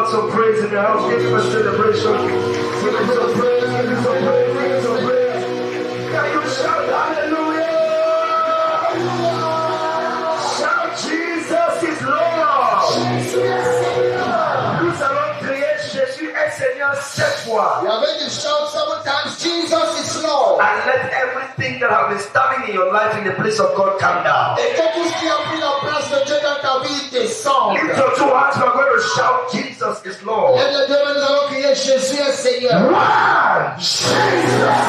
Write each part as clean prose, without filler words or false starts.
shout some praise in the house. Give him a celebration. Give him some praise. Give him some praise. Give him some praise. Can you shout hallelujah? Shout Jesus is Lord. Nous allons crier Jésus est Seigneur 7 fois. You are going to shout 7 times, Jesus is Lord. And let everything that has been standing in your life in the place of God come down. Et que tout ce qui a pris la place de Dieu dans ta vie descende. Lift your 2 hands, we are going to shout Jesus is Lord. Lève les 2 mains, nous allons crier Jésus est Seigneur. 1, Jesus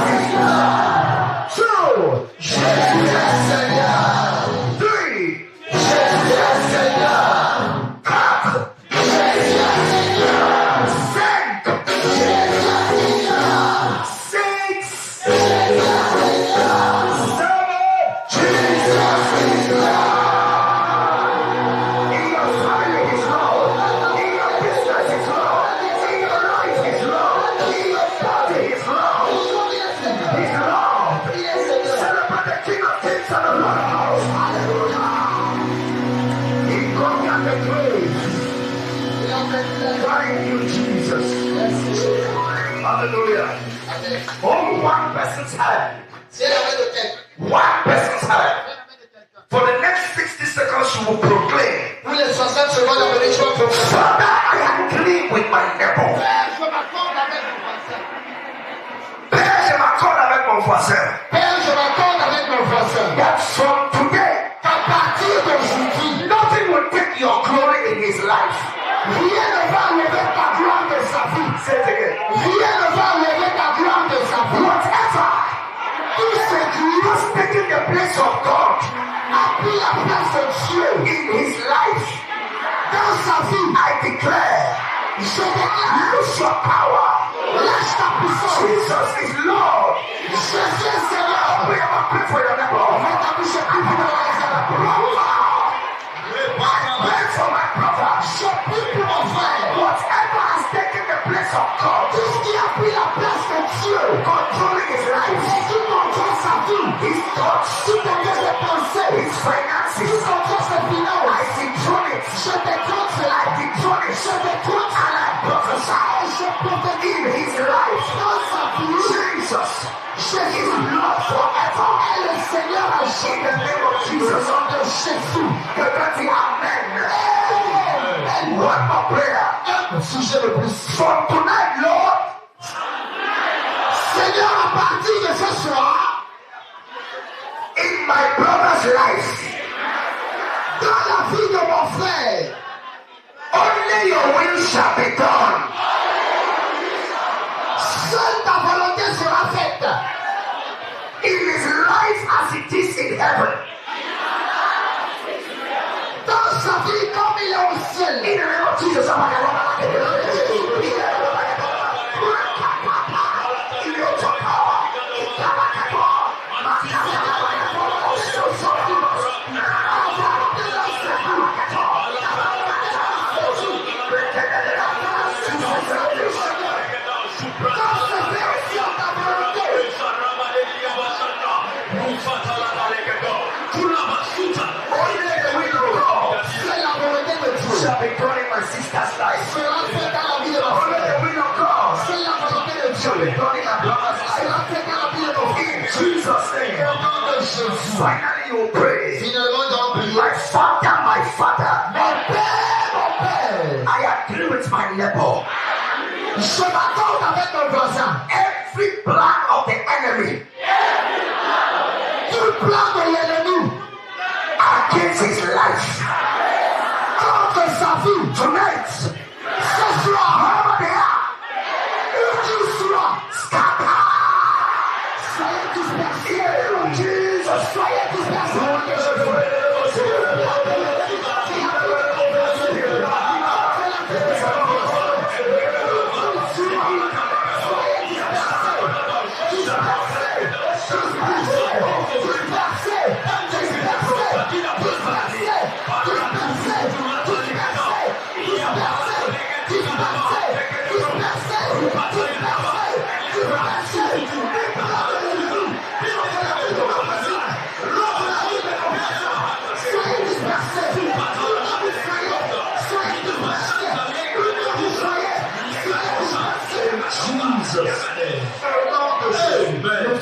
is Lord. 2, Jesus est Seigneur. 3, Jesus est Seigneur. 4, Jesus est Seigneur. 5, Jesus est Seigneur. 6, Jesus est Seigneur. 7, Jesus is Lord. In your family is Lord. In your business is Lord. In your life is Lord. In your body is Lord. He's Lord. Celebrate the King of Kings and the Lord of Lords. Hallelujah. He conquered the grave. Thank you, Jesus. Hallelujah. On one person's hand. One person's hand. For the next 60 seconds, you will proclaim, Father, I agree with my neighbor. Père, je m'accorde avec mon voisin. That from today, nothing will take your glory in his life. Say it again. Whatever was taking the place of God in his life, I declare, lose your power. Jesus is Lord. We ever pray for your neighbor. Pray for my brother. Whatever has taken the place of God, controlling his life, his thoughts, his finances, I dethrone it. I dethrone it. And I prophesy in his life. Jesus is Lord forever. In the name of Jesus. Amen. One more prayer. From tonight, Lord, Seigneur, à partir de ce soir, in my brother's life, dans la vie de mon frère, only your will shall be done. Seule ta volonté sera faite. In his life as it is in heaven. Dans sa vie comme il est au ciel. In the name of Jesus. Shall be done in my sister's life. Only the will of God shall be done in my brother's life. In Jesus' name. Finally you will pray. My Father, I agree with my neighbor. Every plan of the enemy against his life, tonight, wherever they are, scatter.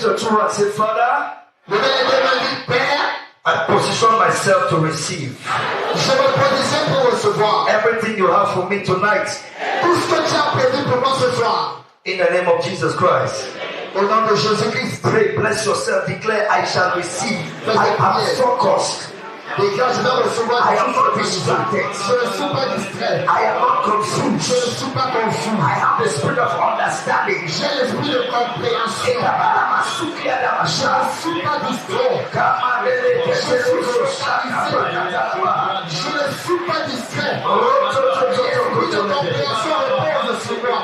your two hands. Say, Father, Levez les deux mains, dites, Père, I position myself to receive je me positionne pour recevoir everything you have for me tonight. tout ce que tu as prévu pour moi ce soir. In the name of Jesus Christ. Au nom de Jésus-Christ, Pray, bless yourself, declare, I shall receive. I am focused. déclare, je vais recevoir I tout am ce que not tu veux. distracted. Je ne suis pas distrait. I am not Je ne confused. suis pas confus. I have the spirit of understanding. J'ai l'esprit de compréhension. Je ne suis pas distrait. Je ne suis pas distrait. L'esprit de compréhension repose sur moi.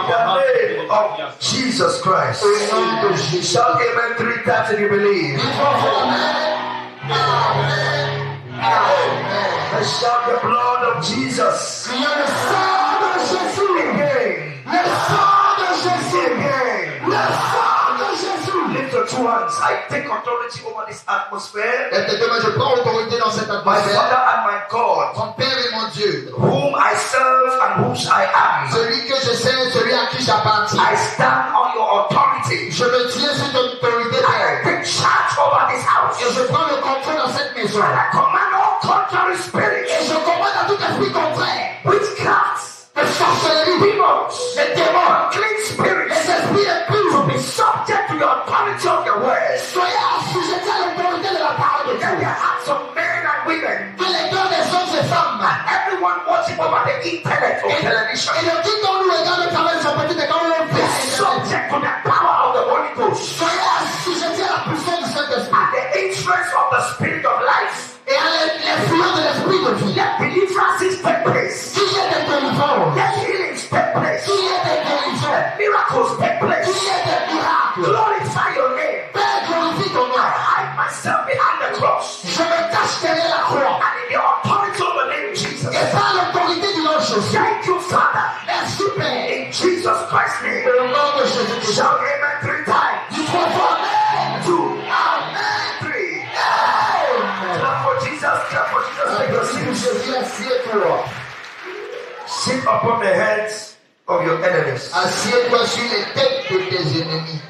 In the name of Jesus Christ. Au nom de Jésus. Shout amen 3 times if you believe. Let's shout the blood of Jesus. Le sang de Jésus. Again. Le sang de Jésus. Again. Le sang de Jésus. Lift your two hands. I take authority over this atmosphere. Et demain, je prends autorité dans cette My atmosphère. Father and my God, Mon Père et mon Dieu, whom I serve and whose I am. celui que je sais, celui à qui j'appartiens. I stand on your authority. Je me tiens sous ton autorité, I Père. take charge over this house. Et je prends le contrôle dans cette maison. And I command all contrary spirits, Et je commande à tout esprit contraire, witchcrafts, de sorcellerie, demons, les démons, unclean les spirits, esprits impurs, to be subject to the authority of your word. soyez assujettis à l'autorité de la parole de Let the Dieu. hearts of men and women, Que les cœurs des hommes et femmes, everyone watching over the internet or television, et de qui dont nous regardons à travers son petit écran, on be subject to the power of the Holy Ghost soyez assujettis à la puissance du Saint-Esprit and the influence of the Spirit of life. et à l'influence de l'esprit de vie. Let deliverances take place. Qu'il y ait des délivrances, Let healings take place. qu'il y ait des guérisons, Let miracles take place. qu'il y ait des miracles. Glorify your name. Père, glorifie ton nom. I hide myself behind the cross. Je me cache derrière la croix. And in the authority of the name of Jesus. Et par l'autorité du nom de Jésus. Thank you, Father. Merci, Père. In Jesus Christ's name. Au nom de Jésus-Christ. Shout amen 3 times. Du trois fois. 2, amen, 3. Clap for Jesus. Clap for Jesus. Take your Merci, seat. Jésus, assieds-toi. Sit upon the heads of your enemies. Assieds-toi sur les têtes de tes ennemis.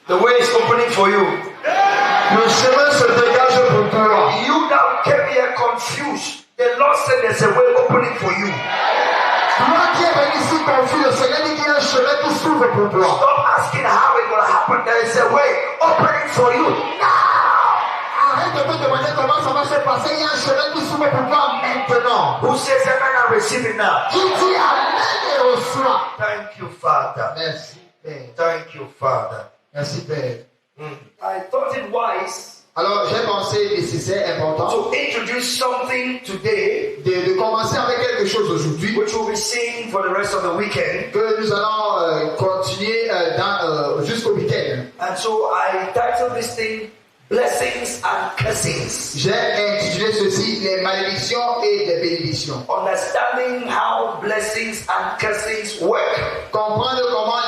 The way is opening for you. Le chemin se dégage pour toi. You that came here confused. The Lord said there's a way opening for you. Toi qui es venu ici confus, le Seigneur dit qu'il y a un chemin qui s'ouvre pour toi. Stop asking how it will happen. There is a way opening for you now. Arrête de te demander comment ça va se passer. Il y a un chemin qui s'ouvre pour toi maintenant. Who says amen and receive it now? Qui dit Amen et reçoit. Thank you, Father. Merci, Père. Thank you, Father. Merci, Père. I thought it wise Alors, j'ai pensé nécessaire, important, to introduce something today de commencer avec quelque chose aujourd'hui which we'll be seeing for the rest of the weekend. que nous allons continuer jusqu'au week-end. And so I titled this thing Blessings and Cursings. J'ai intitulé ceci les malédictions et les bénédictions. Understanding how blessings and cursings work. Comprendre comment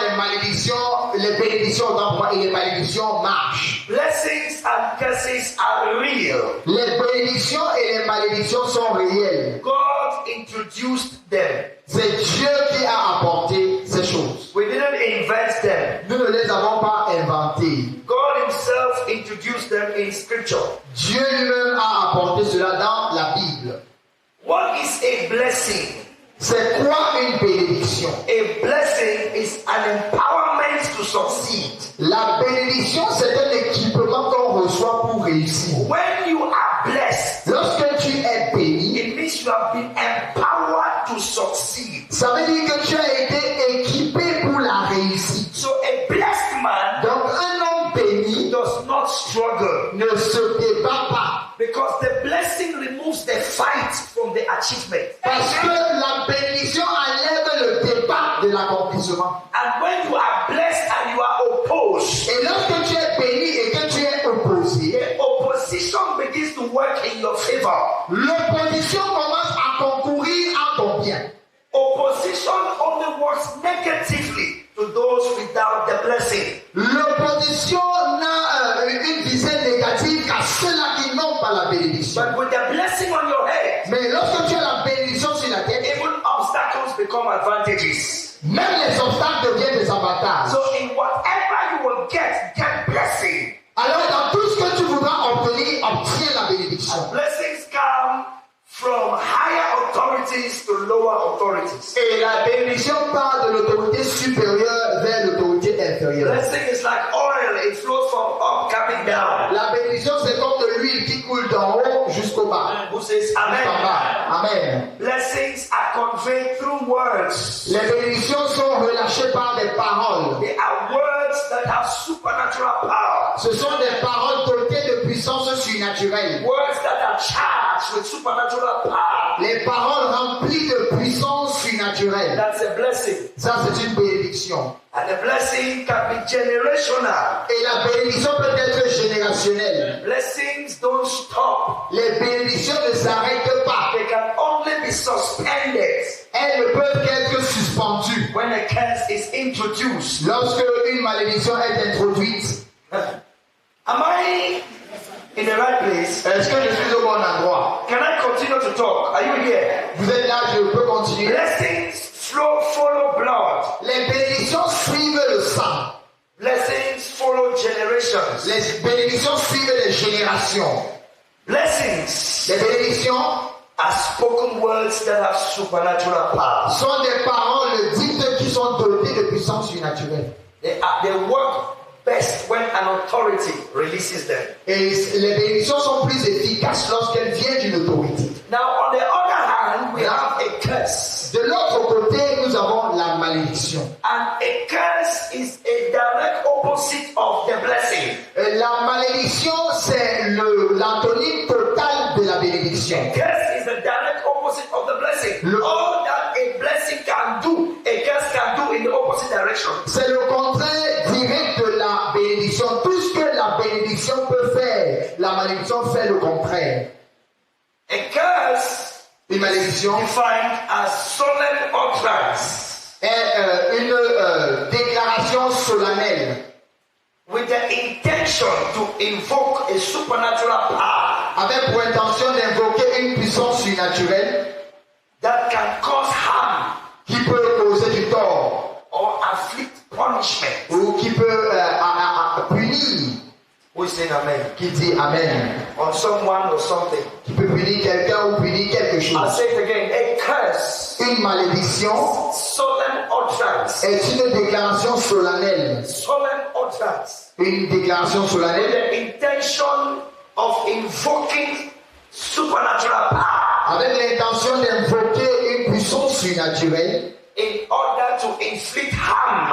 les bénédictions d'emploi et les malédictions marchent. Blessings and curses are real. Les bénédictions et les malédictions sont réelles. God introduced them. C'est Dieu qui a apporté ces choses. We didn't invent them. Nous ne les avons pas inventées. God himself introduced them in scripture. Dieu lui-même a apporté cela dans la Bible. What is a blessing? C'est quoi une bénédiction? A blessing is an empowerment to succeed. La bénédiction, c'est un équipement qu'on reçoit pour réussir. When you are blessed, Lorsque tu es béni, it means you have been empowered to succeed. ça veut dire que tu as été équipé pour la réussite. So a blessed man Donc un homme béni does not struggle ne se débat pas. because the blessing removes the fight from the achievement. Parce que la bénédiction enlève le débat de l'accomplissement. And when you are blessed and you are opposed, Et lorsque tu es béni et que tu es opposé, the opposition begins to work in your favor. l'opposition commence à concourir en ton bien. Opposition only works negatively to those without the blessing. L'opposition n'a une visée négative qu'à ceux-là qui n'ont pas la bénédiction. But advantages. Même les obstacles deviennent des avantages. So in whatever you will get blessing. Alors dans tout ce que tu voudras obtenir, obtiens la bénédiction. Blessings come from higher authorities to lower authorities. Et la bénédiction part de l'autorité supérieure vers l'autorité inférieure. Blessing is like oil, it flows from up coming down. La bénédiction c'est comme de l'huile qui coule d'en haut jusqu'au bas. Who says amen? Amen. Blessings are conveyed through words. Les bénédictions sont relâchées par des paroles. They are words that have supernatural power. Ce sont des paroles dotées de puissance surnaturelle. Words that are charged with supernatural power. Les paroles remplies de puissance surnaturelle. That's a blessing. Ça c'est une bénédiction. And the blessing can be generational. Et la bénédiction peut être générationnelle. Blessings don't stop. Les bénédictions ne s'arrêtent pas. They can only be suspended. Elles ne peuvent qu'être suspendues When a curse is introduced. lorsque une malédiction est introduite. Am I in the right place? Est-ce que je suis au bon endroit? Can I continue to talk? Are you here? Vous êtes là, je peux continuer. Blessings follow blood. Les bénédictions suivent le sang. Blessings follow generations. Les bénédictions suivent les générations. Blessings Les bénédictions are spoken words that have supernatural power. sont des paroles dites qui sont dotées de puissance surnaturelle. They work best when an authority releases them. Et les bénédictions sont plus efficaces lorsqu'elles viennent d'une autorité. Now, on the other hand, we have a curse. De l'autre côté, nous avons la malédiction. And a curse is a direct opposite of the blessing. La malédiction, c'est l'antonyme total de la bénédiction. A curse is the direct opposite of the blessing. All that a blessing can do, a curse can do in the opposite direction. C'est le contraire direct de la bénédiction. Tout ce que la bénédiction peut faire, la malédiction fait le contraire. A curse, Une malédiction defined as solemn utterance est une déclaration solennelle with the intention to invoke a supernatural power avec pour intention d'invoquer une puissance surnaturelle that can cause harm qui peut causer du tort or afflict punishment. ou qui peut punir, Who is saying amen? qui dit Amen, On someone or something. qui peut punir quelqu'un ou punir quelque I'll chose. say it again. A curse, Une malédiction solemn utterance, est une déclaration solennelle. solemn utterance, Une déclaration with solennelle the intention of invoking supernatural power avec l'intention d'invoquer une puissance surnaturelle in order to inflict harm,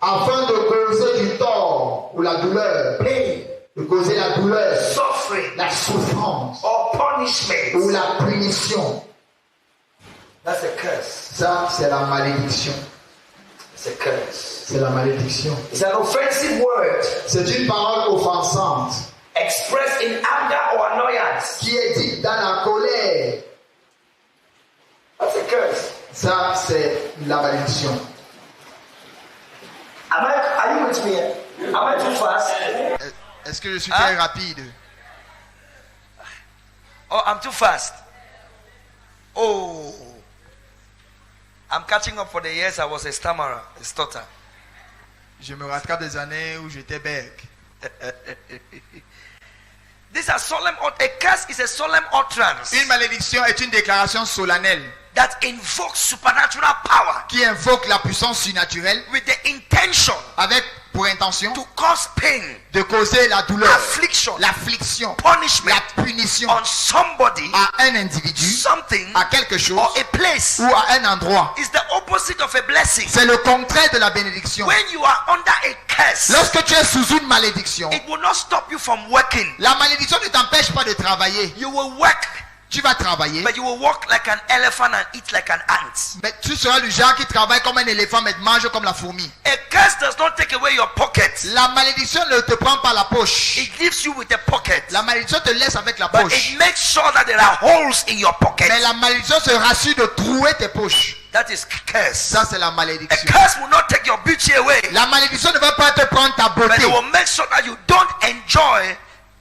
afin de causer du tort ou la douleur, pain, de causer la douleur, suffering, la souffrance or ou punishment. la punition. That's a curse. Ça, c'est la malédiction. It's a curse. C'est la malédiction. It's an offensive word C'est une parole offensante expressed in anger or annoyance. qui est dite dans la colère. That's a curse. Ça, c'est la malédiction. Are you with me? Am I too fast? Est-ce que je suis très rapide? Oh, I'm too fast. Oh, I'm catching up for the years I was a stammerer, a stutter. Je me rattrape des années où j'étais bec. This is a solemn. A curse is a solemn utterance Une malédiction est une déclaration solennelle that invokes supernatural power qui invoque la puissance surnaturelle with the intention avec pour intention to cause pain, de causer la douleur, affliction, l'affliction, punishment la punition on somebody, à un individu, something, à quelque chose or a place. ou à un endroit. Is the opposite of a blessing. C'est le contraire de la bénédiction. When you are under a curse, Lorsque tu es sous une malédiction, it will not stop you from working. la malédiction ne t'empêche pas de travailler. You will work, Tu vas travailler, but you will walk like an elephant and eat like an ant. mais tu seras le genre qui travaille comme un éléphant mais mange comme la fourmi. A curse does not take away your pocket. La malédiction ne te prend pas la poche. It leaves you with a pocket. La malédiction te laisse avec la But poche. it makes sure that there are holes in your pocket. Mais la malédiction se rassure de trouer tes poches. That is curse. Ça, c'est la A malédiction. curse will not take your beauty away, La malédiction ne va pas te prendre ta but it beauté. will make sure that you don't enjoy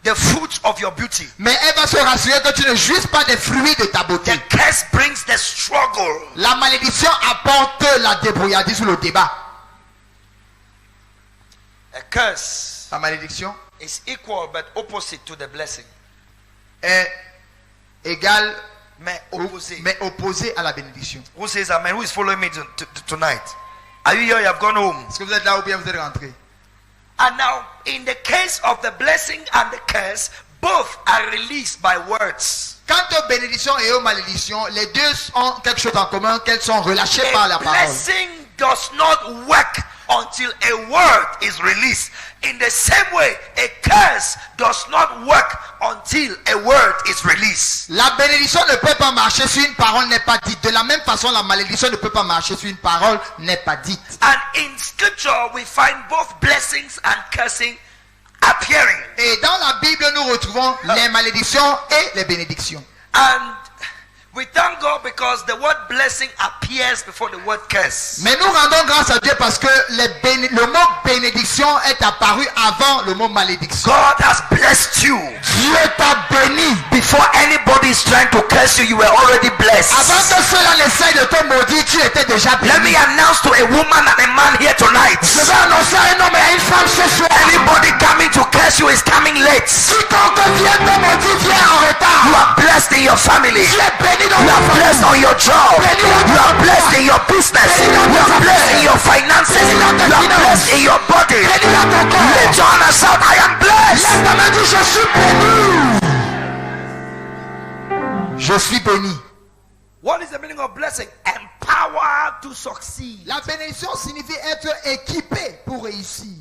the fruits of your beauty. Mais elle va se rassurer que tu ne jouisses pas des fruits de ta beauté. The curse brings the struggle. La malédiction apporte la débrouillardise ou le débat. A curse La malédiction is equal but opposite to the blessing. est égale Mais opposé. mais opposée à la bénédiction. Who says amen? Who is following me tonight? Are you here? You have gone home. Est-ce que vous êtes là ou bien vous êtes rentré? And now, in the case of the blessing and the curse, both are released by words. Quant aux bénédictions et aux malédictions, les deux ont quelque chose en commun, qu'elles sont relâchées par la A parole. blessing does not work until a word is released. In the same way, a curse does not work until a word is released. La bénédiction ne peut pas marcher si une parole n'est pas dite. De la même façon, la malédiction ne peut pas marcher si une parole n'est pas dite. And in scripture, we find both blessings and cursing appearing. Et dans la Bible, nous retrouvons les malédictions et les bénédictions. And we thank God because the word blessing appears before the word curse. Mais nous rendons grâce à Dieu parce que le mot bénédiction est apparu avant le mot malédiction. God has blessed you. Dieu t'a béni. Before anybody is trying to curse you, you were already blessed. Avant que cela n'essaye de te maudire, tu étais déjà béni. Let me announce to a woman and a man here tonight. Je vais annoncer à un homme et à une femme ce soir. Anybody coming to curse you is coming late. Quiconque vient te maudire vient en retard. You are blessed in your family. Tu es béni dans You ta are famille. blessed on your job. You are blessed in your business. You are blessed in your finances. You are blessed in your body. Lift your hand and shout, I am blessed. Lève ta main, dis, je suis béni. Je suis béni. What is the meaning of blessing? Empowered to succeed. La bénédiction signifie être équipé pour réussir.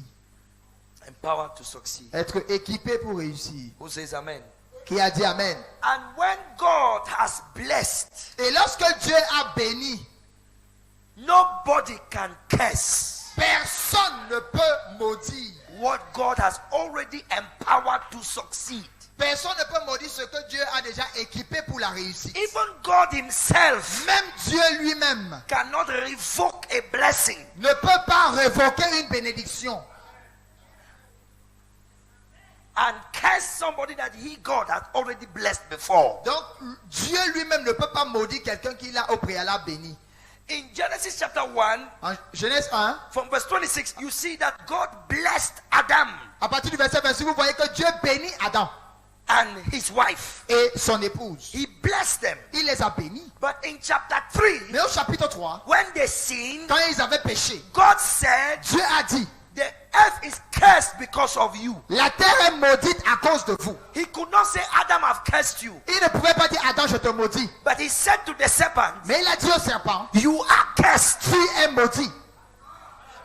Empowered to succeed. Être équipé pour réussir. Who says amen? Qui a dit amen? And when God has blessed, Et lorsque Dieu a béni, nobody can curse personne ne peut maudire. what God has already empowered to succeed. Personne ne peut maudire ce que Dieu a déjà équipé pour la réussite. Even God himself Même Dieu lui-même cannot revoke a blessing. ne peut pas révoquer une bénédiction And curse somebody that he, God, has already blessed before. Donc Dieu lui-même ne peut pas maudire quelqu'un qu'il a au préalable béni. In Genesis chapter 1, En Genèse 1, from verse 26, you see that God blessed Adam à partir du verset 26, vous voyez que Dieu bénit Adam and his wife. et son épouse. He blessed them. Il les a bénis. But in chapter 3, Mais au chapitre 3, when they sinned, quand ils avaient péché, God said, Dieu a dit, the earth is cursed because of you. la terre est maudite à cause de vous. He could not say, Adam, I've cursed you. Il ne pouvait pas dire, Adam, je te maudis. But he said to the serpent, Mais il a dit au serpent, you are cursed. tu es maudit.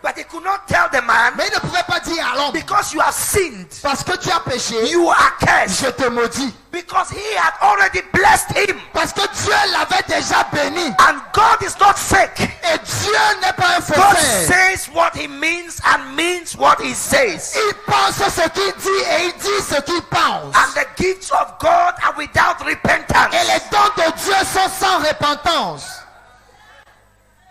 But he could not tell the man, Mais il ne pouvait pas dire à l'homme, because you have sinned, parce que tu as péché, you are cursed. je te maudis. Because he had already blessed him. Parce que Dieu l'avait déjà béni. And God is not fake. Et Dieu n'est pas un God faussaire. says what he means and means what he says. Il pense ce qu'il dit et il dit ce qu'il pense. And the gifts of God are without repentance. Et les dons de Dieu sont sans repentance.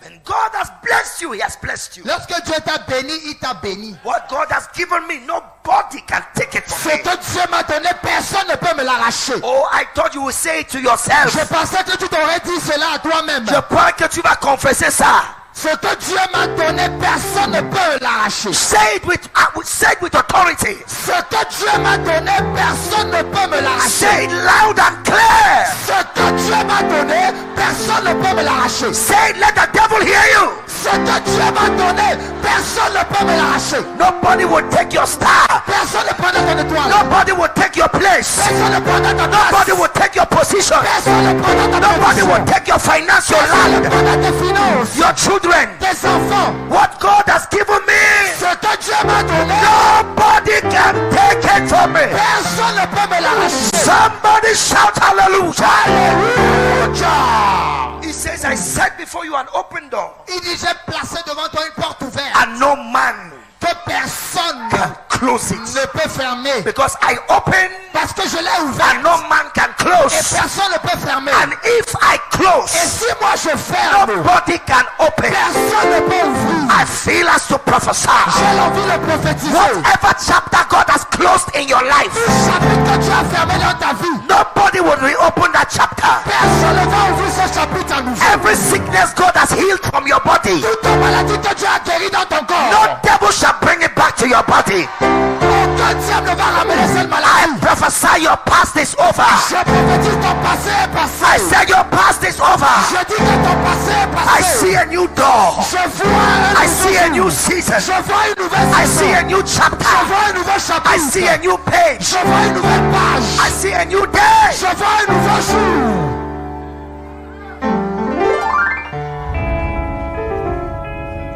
When God has blessed you, he has blessed you. Lorsque Dieu t'a béni, il t'a béni. What God has given me, nobody can take it Ce from me. que Dieu m'a donné, personne ne peut me l'arracher. Oh, I thought you would say it to yourself. Je pensais que tu t'aurais dit cela à toi-même. Je crois que tu vas confesser ça. Ce que Dieu m'a donné, personne ne peut l'arracher. Say it with authority. Ce que Dieu m'a donné, personne ne peut me l'arracher. Say it loud and clear. Ce que Dieu m'a donné, personne ne peut me l'arracher. Say it, let the devil hear you. Ce que Dieu m'a donné, personne ne peut me l'arracher. Nobody will take your star. Personne ne prendra ton étoile. Nobody will take your place. Personne ne prendra ta place. Nobody will take your position. Personne ne prendra ta Nobody will position. take your finance, your Personne ne land, prendra tes finances, your children. tes enfants. What God has given me, Ce que Dieu m'a donné, nobody can take it from me. personne ne peut me l'arracher. Somebody shout hallelujah. Alléluia. He says, I set before you an open door, Il dit, j'ai placé devant toi une porte ouverte and no man que personne can close it. ne peut fermer. Because I open, Parce que je l'ai and ouverte no man can et close. personne ne peut fermer. And if I Et close, si moi je ferme, nobody can open. personne ne peut ouvrir. I feel us to prophesy. J'ai l'envie de prophétiser. Whatever chapter God has closed in your life, Chapitre tu as fermé dans ta vie, nobody will reopen that chapter. personne ne va ouvrir ce chapitre à nouveau. Every sickness God has healed from your body, Toute maladie que Dieu a guérie dans ton corps, no devil shall bring it back to your body. aucun diable ne va ramener cette I maladie. prophesy your past is over. Je prophétise ton passé est I passé. said your past is over. Je dis que ton passé est I passé. see a new door. Je vois I see a new season. Je vois une nouvelle I saison. see a new Je chapter. vois un nouveau chapitre. I see a new page. Je vois une nouvelle page. I see a new day. Je vois un nouveau jour.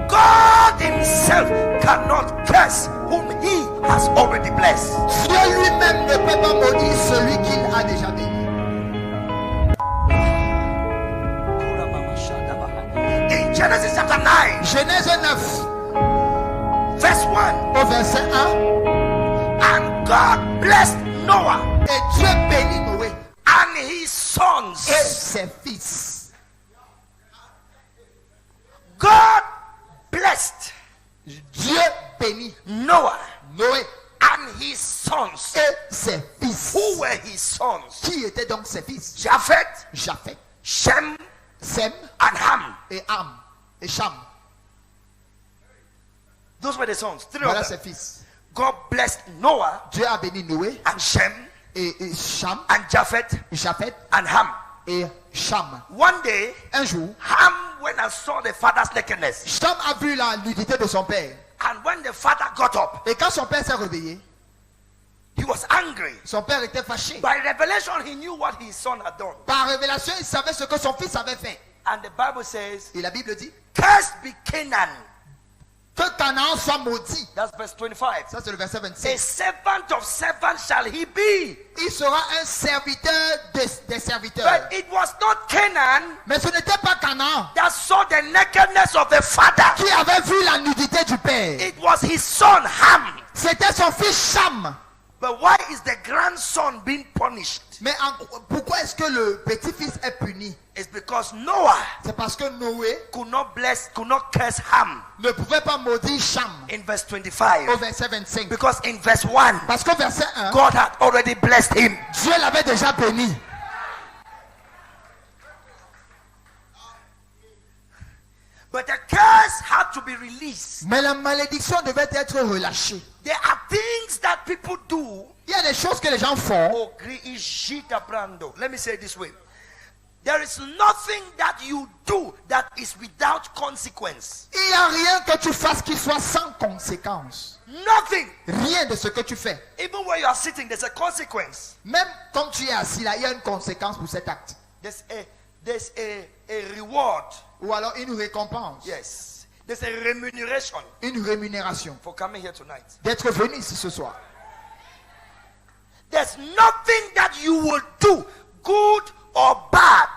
God himself cannot curse whom he has already blessed. Dieu lui-même ne peut pas maudire celui qu'il a déjà béni. In Genesis chapter 9, Genèse 9, verse 1, au verset 1. and God blessed Noah Et Dieu bénit Noé and his sons. et ses fils. God blessed Dieu bénit Noah Noé and his sons. et ses fils. Who were his sons? Qui étaient donc ses fils? Japheth, Japheth, Shem, Sem and Ham. et Ham et Cham. Those were the sons. Three Voilà of ses them. fils. God blessed Noah Dieu a béni Noé and Shem et Cham, and Japheth Japheth and Ham. et Cham. One day, Un jour, Ham went and saw the father's nakedness. Cham a vu la nudité de son père. And when the father got up, Et quand son père s'est réveillé, he was angry. son père était fâché. By revelation, he knew what his son had done. Par révélation, il savait ce que son fils avait fait. And the Bible says, Et la Bible dit cursed be Canaan. que Canaan soit maudit. That's verse 25. Ça, c'est le verset A 25. servant of servants shall he be. Il sera un serviteur des serviteurs. But it was not Canaan Mais ce n'était pas Canaan that saw the nakedness of the father. qui avait vu la nudité du père. It was his son Ham. C'était son fils Cham. But why is the grandson being punished? Mais pourquoi est-ce que le petit-fils est puni? It's because Noah C'est parce que Noé could not curse Ham ne pouvait pas maudire Cham. in verse Au 25. verset 25. Because in verse 1, Parce qu'au verset 1, God had already blessed him. Dieu l'avait déjà béni. But the curse had to be released. Mais la malédiction devait être relâchée. There are things that people do. Il y a des choses que les gens font. Oh, brando. Let me say it this way. There is nothing that you do that is without consequence. Il n'y a rien que tu fasses qui soit sans conséquence. Nothing. Rien de ce que tu fais. Even when you are sitting, there's a consequence. Même quand tu es assis là, il y a une conséquence pour cet acte. There's a reward. Ou alors une récompense. Yes. There's a remuneration Une rémunération. for coming here tonight. D'être venu ici ce soir. There's nothing that you will do, good or bad,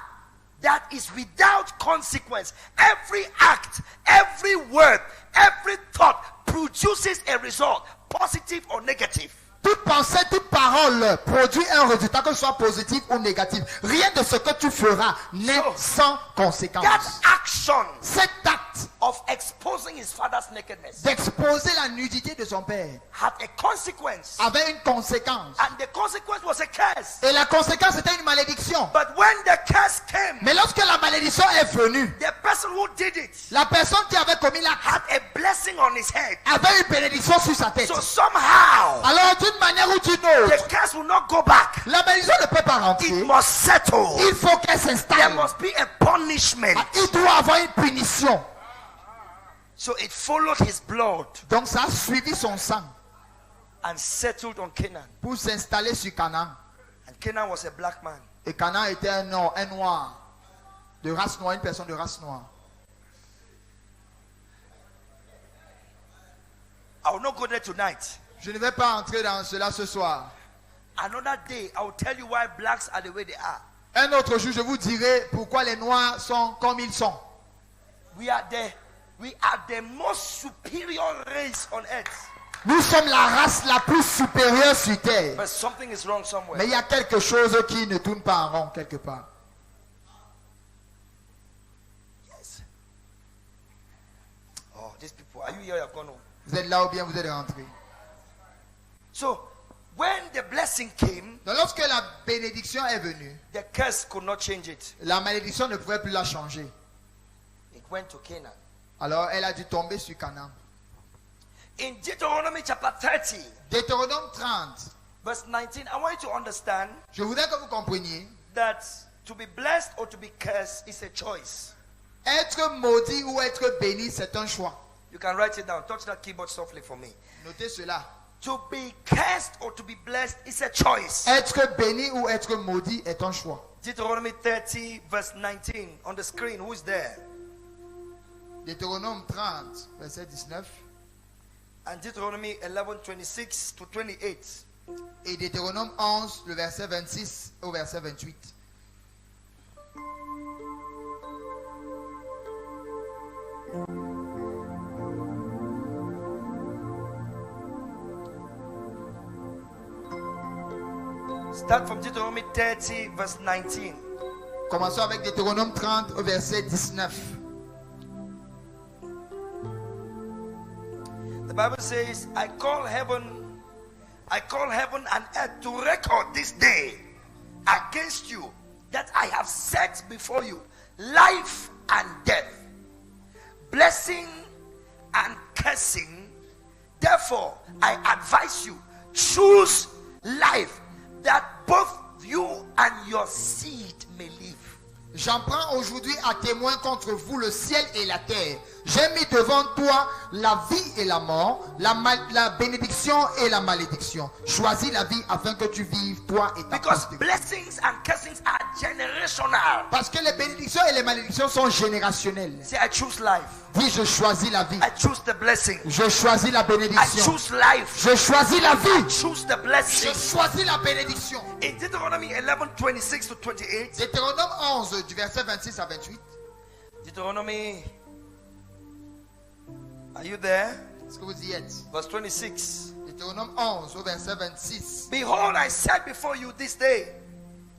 that is without consequence. Every act, every word, every thought produces a result, positive or negative. Toute pensée, toute parole produit un résultat, que ce soit positif ou négatif. Rien de ce que tu feras n'est sans conséquence. That action Cet acte of exposing his father's nakedness d'exposer la nudité de son père had a consequence. avait une conséquence. And the consequence was a curse. Et la conséquence était une malédiction. But when the curse came, Mais lorsque la malédiction est venue, the person who did it la personne qui avait commis l'acte had a blessing on his head. avait une bénédiction sur sa tête. So somehow, Alors d'une manière ou d'une autre, the curse will not go back. la malédiction ne peut pas It rentrer. must settle. Il faut qu'elle There s'installe. must be a punishment. Il doit avoir une punition. So it followed his blood Donc ça a suivi son sang and settled on Canaan. pour s'installer sur Canaan. And Canaan was a black man. Et Canaan était un noir, de race noire, une personne de race noire. I will not go there tonight. Je ne vais pas entrer dans cela ce soir. Another day, I will tell you why blacks are the way they are. Un autre jour, je vous dirai pourquoi les noirs sont comme ils sont. We are the most superior race on earth. Nous sommes la race la plus supérieure sur terre. But something is wrong somewhere. Mais il y a quelque chose qui ne tourne pas en rond quelque part. Yes. Oh, these people, are you here? You have gone home. Vous êtes là ou bien vous êtes rentré. So, when the blessing came, Donc lorsque la bénédiction est venue, the curse could not change it. la malédiction ne pouvait plus la changer. It went to Canaan. Alors elle a dû tomber sur Canaan. In Deuteronomy chapter 30, Deutéronome 30. verse 19, I want you to understand Je voudrais que vous compreniez, that to be blessed or to be cursed is a choice. être maudit ou être béni, c'est un choix. You can write it down. Touch that keyboard softly for me. Notez cela. To be cursed or to be blessed is a choice. Être béni ou être maudit est un choix. Deuteronomy 30, verse 19. On the screen, who is there? Deutéronome 30, verset 19. And Deuteronomy 11, 26 to 28. Et Deutéronome 11, le verset 26 au verset 28. Start from Deuteronomy 30, verse 19. Commençons avec Deutéronome 30 au verset 19. The Bible says, I call heaven and earth to record this day against you that I have set before you life and death, blessing and cursing. Therefore, I advise you, choose life, that both you and your seed may live. J'en prends aujourd'hui à témoin contre vous le ciel et la terre. J'ai mis devant toi la vie et la mort, la bénédiction et la malédiction. Choisis la vie afin que tu vives, toi et ta Because postérité. blessings and cursings are generational. Parce que les bénédictions et les malédictions sont générationnelles. Say, I choose life. Dis, je choisis la vie. I choose the blessing. Je choisis la I bénédiction. choose life. Je choisis la vie. Choose the Je blessing. choisis la bénédiction. In Deuteronomy 11, 26 to 28. Deutéronome 11, du verset 26 à 28. Deuteronomy, are you there? Est-ce que vous y êtes? Verse 26. Deutéronome 11, au verset 26. Behold, I set before you this day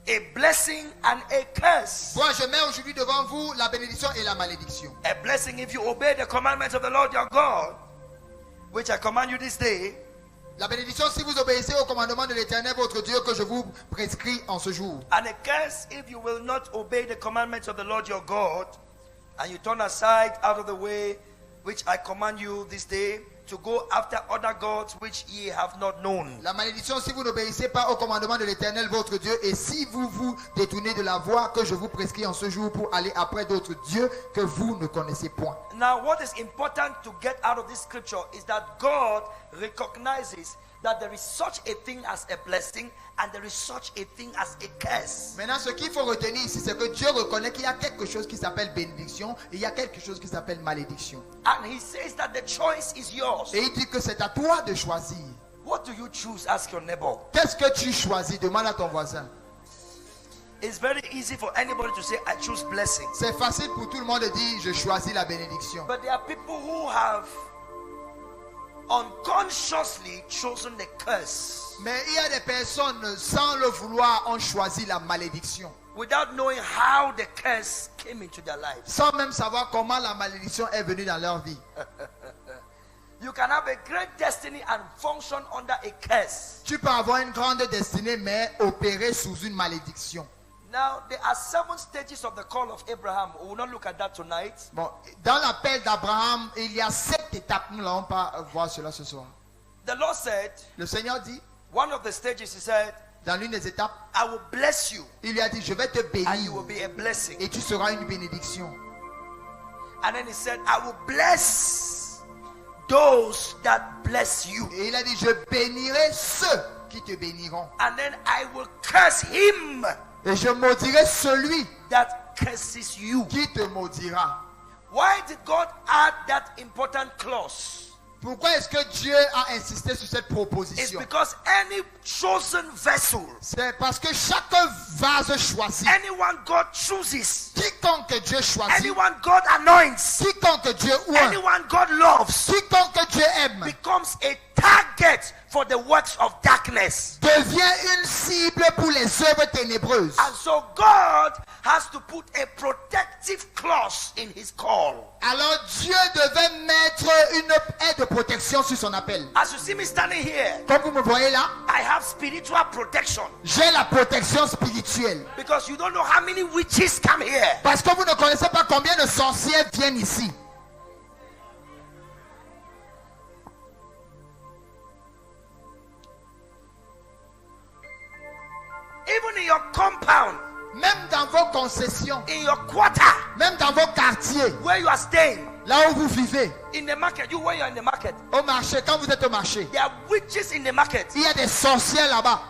a blessing and a curse. Moi, je mets aujourd'hui devant vous la bénédiction et la malédiction. A blessing if you obey the commandments of the Lord your God, which I command you this day. La bénédiction si vous obéissez au commandement de l'Éternel votre Dieu que je vous prescris en ce jour. And a curse if you will not obey the commandments of the Lord your God, and you turn aside out of the way which I command you this day, to go after other gods which ye have not known. La malédiction si vous n'obéissez pas au commandement de l'Éternel votre Dieu et si vous vous détournez de la voie que je vous prescris en ce jour pour aller après d'autres dieux que vous ne connaissez point. Now, what is important to get out of this scripture is that God recognizes that there is such a thing as a blessing and there is such a thing as a curse. Maintenant, ce qu'il faut retenir ici, c'est que Dieu reconnaît qu'il y a quelque chose qui s'appelle bénédiction et il y a quelque chose qui s'appelle malédiction. And he says that the choice is yours. Et il dit que c'est à toi de choisir. What do you choose? Ask your neighbor. Qu'est-ce que tu choisis? Demande à ton voisin. It's very easy for anybody to say, I choose blessing. C'est facile pour tout le monde de dire, je choisis la bénédiction. But there are people who have unconsciously chosen the curse Mais il y a des personnes, sans le vouloir, ont choisi la malédiction. without knowing how the curse came into their lives. Sans même savoir comment la malédiction est venue dans leur vie. You can have a great destiny and function under a curse. Tu peux avoir une grande destinée, mais opérer sous une malédiction. Now, there are 7 stages of the call of Abraham. We will not look at that tonight. Bon, dans l'appel d'Abraham, il y a 7 étapes. Nous n'allons pas voir cela ce soir. The Lord said, Le Seigneur dit, one of the stages, he said, dans l'une des étapes, I will bless you il lui a dit, je vais te and you bénir will be a blessing. et tu seras une bénédiction. And then he said, I will bless those that bless you. Et il a dit, je bénirai ceux qui te béniront. And then I will curse him Et je maudirai celui that curses you. qui te maudira. Why did God add that important clause? Pourquoi est-ce que Dieu a insisté sur cette It's proposition? because any chosen vessel, C'est parce que chaque vase choisi, anyone God chooses Quiconque Dieu choisit, anyone God anoints, quiconque Dieu oint, anyone God loves, quiconque Dieu aime, becomes a target for the works of darkness. devient une cible pour les œuvres ténébreuses. And so God has to put a protective clause in his call. Alors Dieu devait mettre une aide de protection sur son appel. As you see me standing here, Comme vous me voyez là, I have spiritual protection. j'ai la protection spirituelle. Because you don't know how many witches come here. Parce que vous ne connaissez pas combien de sorciers viennent ici. Even in your compound, Même dans vos concessions, in your quarter, même dans vos quartiers, where you are staying, là où vous vivez, in the market, you when you are in the market, au marché, quand vous êtes au marché, there are witches in the market. il y a des sorciers là-bas.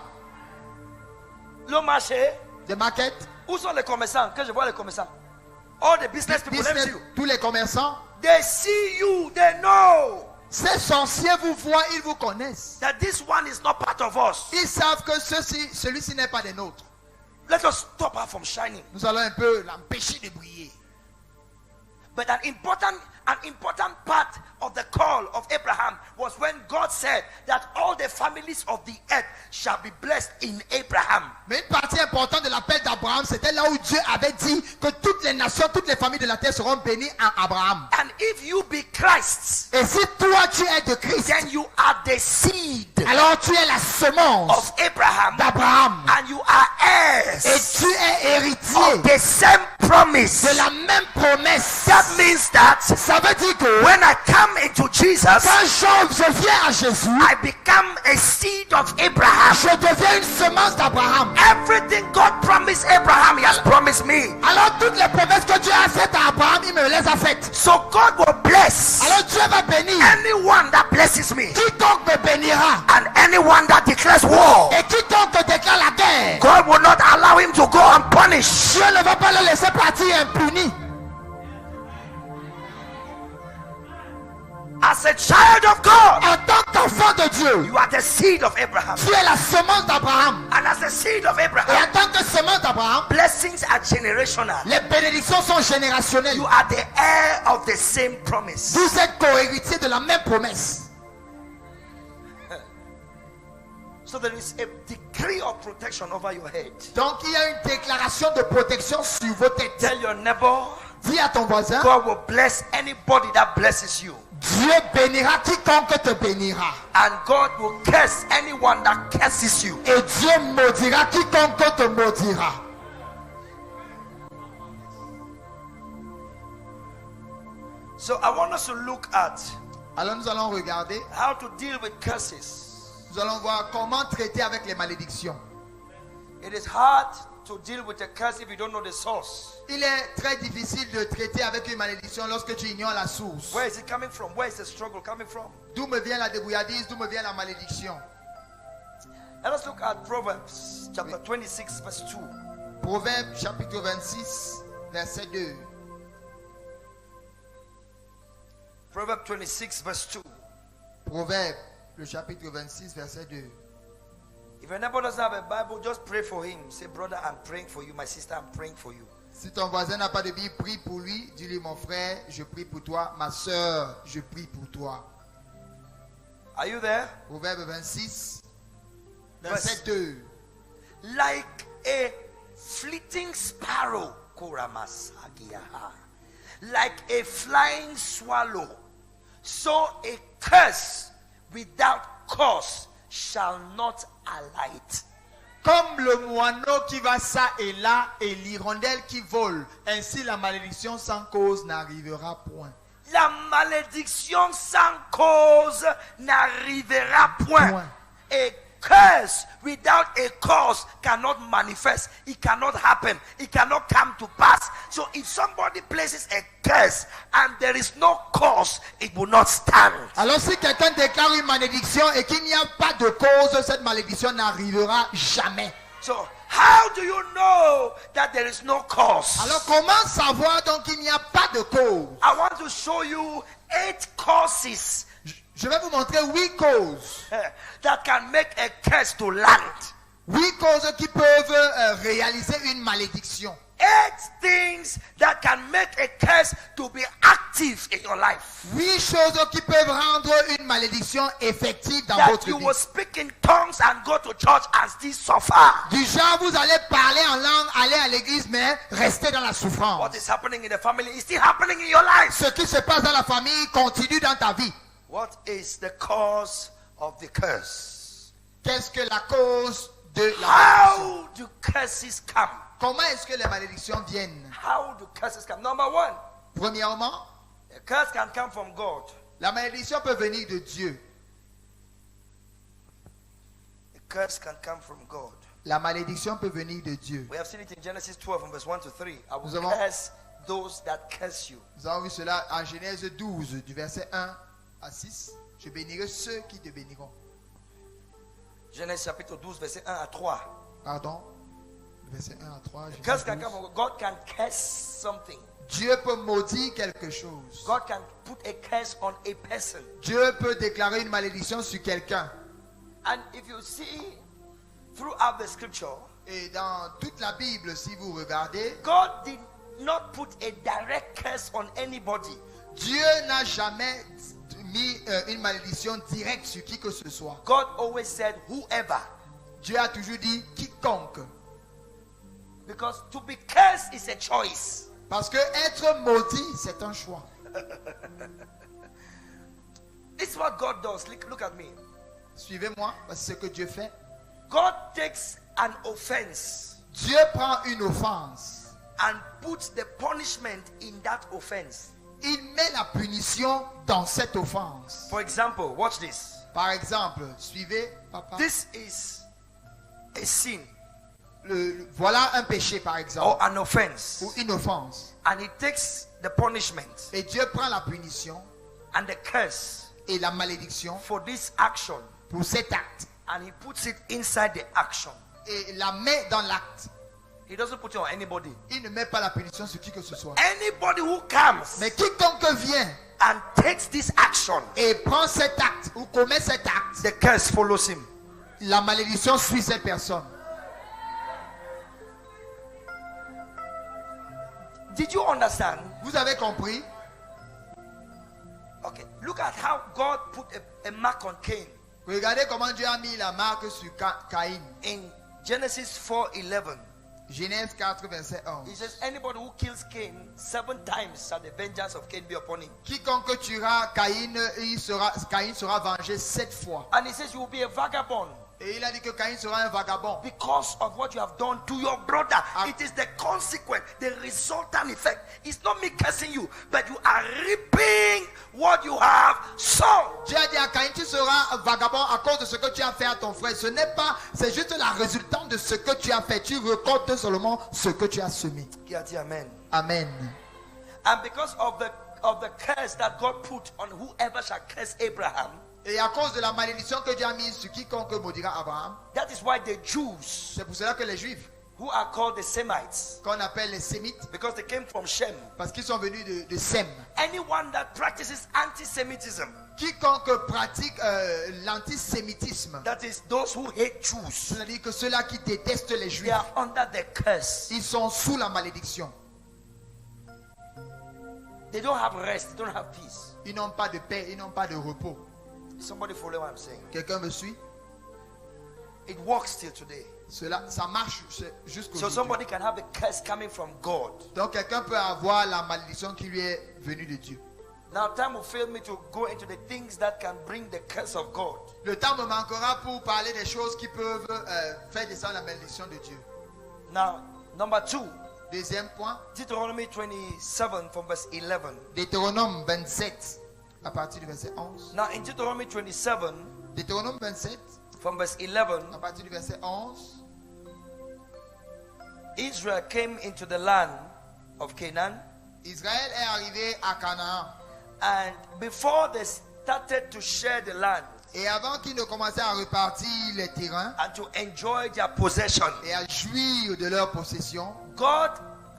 Le marché, Des maquettes, où sont les commerçants? Que je vois les commerçants. All the business people, let me see you. tous les commerçants. They see you, they know Ces sorciers vous voient, ils vous connaissent. that this one is not part of us. Ils savent que celui-ci n'est pas des nôtres. Let us stop her from shining. Nous allons un peu l'empêcher de briller. But an important part of the call of Abraham was when God said that all the families of the earth shall be blessed in Abraham. Mais une partie importante de l'appel d'Abraham, c'était là où Dieu avait dit que toutes les nations, toutes les familles de la terre seront bénies en Abraham. And if you be Christ, Et si toi tu es de Christ, then you are the seed alors tu es la semence of Abraham, d'Abraham. and you are Et heirs tu es héritier of the same promise. de la même promesse. That means that Ça veut dire que when I come into Jesus, quand je viens à Jésus, I become a seed of Abraham. je deviens une semence d'Abraham. Everything God promised Abraham, he has promised me. Alors toutes les promesses que Dieu a faites à Abraham, il me les a faites. So God will bless Alors Dieu va bénir anyone that blesses me, quiconque me bénira. and anyone that declares war, Et quiconque déclare la guerre, God will not allow him to go unpunished. Dieu ne va pas le laisser partir impuni. As a child of God, En tant qu'enfant de Dieu, you are the seed of Abraham. tu es la semence d'Abraham. And as a seed of Et Abraham, en tant que semence d'Abraham, blessings are generational. les bénédictions sont générationnelles. You are the heir of the same promise. Vous êtes co-héritiers de la même promesse. So there is a decree of protection over your head. Donc il y a une déclaration de protection sur vos têtes. Tell your neighbor, Dis à ton voisin, God will bless anybody that blesses you. Dieu bénira quiconque te bénira. And God will curse anyone that curses you. Et Dieu maudira quiconque te maudira. So I want us to look at Alors nous allons regarder, how to deal with curses. nous allons voir comment traiter avec les malédictions. It is hard to deal with a curse if you don't know the source. Il est très difficile de traiter avec une malédiction lorsque tu ignores la source. Where is it coming from? Where is the struggle coming from? D'où me vient la débrouillardise, d'où me vient la malédiction. Let us look at Proverbs chapter 26 verse 2. Proverbe chapitre 26, verset 2. Proverbs 26 verse 2. Proverbe, le chapitre 26, verset 2. If your neighbor doesn't have a Bible, just pray for him. Say, brother, I'm praying for you. My sister, I'm praying for you. Si ton voisin n'a pas de Bible, prie pour lui. Dis-lui, mon frère, je prie pour toi. Ma soeur, je prie pour toi. Are you there? Proverbe 26, verset 2. Like a fleeting sparrow, Koramasagiaha. Like a flying swallow, so a curse without cause shall not alight. Comme le moineau qui va ça et là et l'hirondelle qui vole, ainsi la malédiction sans cause n'arrivera point. La malédiction sans cause n'arrivera point. Point. A curse without a cause cannot manifest. It cannot happen. It cannot come to pass. So if somebody places a curse and there is no cause, it will not stand. Alors si quelqu'un déclare une malédiction et qu'il n'y a pas de cause, cette malédiction n'arrivera jamais. So how do you know that there is no cause? Alors comment savoir donc qu'il n'y a pas de cause? I want to show you 8 causes Je vais vous montrer 8 causes. that can make a curse to land. 8 causes qui peuvent réaliser une malédiction. 8 things that can make a curse to be active in your life. 8 choses qui peuvent rendre une malédiction effective dans That votre you vie. will speak in tongues and go to church and still suffer. Du genre, vous allez parler en langue, aller à l'église, mais rester dans la souffrance. What is happening in the family is still happening in your life. Ce qui se passe dans la famille continue dans ta vie. What is the cause of the curse? Qu'est-ce que la cause de la malédiction? How do curses come? Comment est-ce que les malédictions viennent? How do curses come? Number one, Premièrement, a curse can come from God. la malédiction peut venir de Dieu. A curse can come from God. La malédiction peut venir de Dieu. We have seen it in Genesis 12 from verse 1 to 3. I will Nous avons- curse those that curse you. Nous avons vu cela en Genèse 12, du verset 1 à 6. Je bénirai ceux qui te béniront. Genèse chapitre 12, verset 1 à 3. Pardon. Verset 1 à 3. Genèse Curse can 12. come from God. God can curse something. Dieu peut maudire quelque chose. God can put a curse on a person. Dieu peut déclarer une malédiction sur quelqu'un. And if you see throughout the scripture, Et dans toute la Bible, si vous regardez, God did not put a direct curse on anybody. Dieu n'a jamais mis une malédiction directe sur qui que ce soit. God always said whoever. Dieu a toujours dit quiconque. Because to be cursed is a choice. Parce que être maudit, c'est un choix. This is what God does. Look at me. Suivez-moi, parce que c'est ce que Dieu fait. God takes an offense Dieu prend une offense. and puts the punishment in that offense. Il met la punition dans cette offense. For example, watch this. Par exemple, suivez, papa. This is a sin Voilà un péché, par or exemple, an offense. ou une offense. And he takes the punishment Et Dieu prend la punition and the curse et la malédiction for this action pour cet acte and he puts it inside the action. et la met dans l'acte. He doesn't put it on anybody. Il ne met pas la punition sur qui que ce soit. Anybody who comes Mais quiconque vient and takes this action, et prend cet acte ou commet cet acte, the curse follows him. la malédiction suit cette personne. Did you understand? Vous avez compris? Okay, look at how God put a mark on Cain. Regardez comment Dieu a mis la marque sur Caïn. In Genesis 4:11, Genèse 4, verset 11. he says, anybody who kills Cain 7 times shall the vengeance of Cain be upon him. Quiconque tuera Caïn, Caïn sera vengé 7 fois. And he says, you will be a vagabond Et il a dit que Caïn sera un vagabond. because of what you have done to your brother. It is the consequence, the resultant effect. It's not me cursing you, but you are reaping what you have sown. Dieu a dit à Caïn, tu seras un vagabond à cause de ce que tu as fait à ton frère. Ce n'est pas, c'est juste la résultante de ce que tu as fait. Tu récoltes seulement ce que tu as semé. Yeah, amen. Amen. And because of the curse that God put on whoever shall curse Abraham, Et à cause de la malédiction que Dieu a mise sur quiconque maudira Abraham, that is why the Jews, c'est pour cela que les Juifs, who are called the Semites, qu'on appelle les Sémites, because they came from Shem, parce qu'ils sont venus de Sem. anyone that practices anti-Semitism, Quiconque pratique l'antisémitisme, that is those who hate Jews, c'est-à-dire que ceux-là qui détestent les they Juifs, are under the curse. ils sont sous la malédiction. They don't have rest, they don't have peace. Ils n'ont pas de paix, ils n'ont pas de repos. Somebody follow what I'm saying? Quelqu'un me suit? It works till today. Cela, ça marche jusqu'au So somebody can have a curse coming from God. Donc quelqu'un peut avoir la malédiction qui lui est venue de Dieu. Now time will fail me to go into the things that can bring the curse of God. Le temps me manquera pour parler des choses qui peuvent faire descendre la malédiction de Dieu. Now, number 2, Deuxième point, Deuteronomy 27 from verse 11. Deutéronome 27, à partir du verset 11. Now in Deuteronomy 27 Deutéronome 27, from verse 11, à partir du verset 11, Israel came into the land of Canaan, Israël est arrivé à Canaan. and before they started to share the land Et avant qu'ils ne commençaient à repartir les terrains and to enjoy their possession, et à jouir de leur possession, God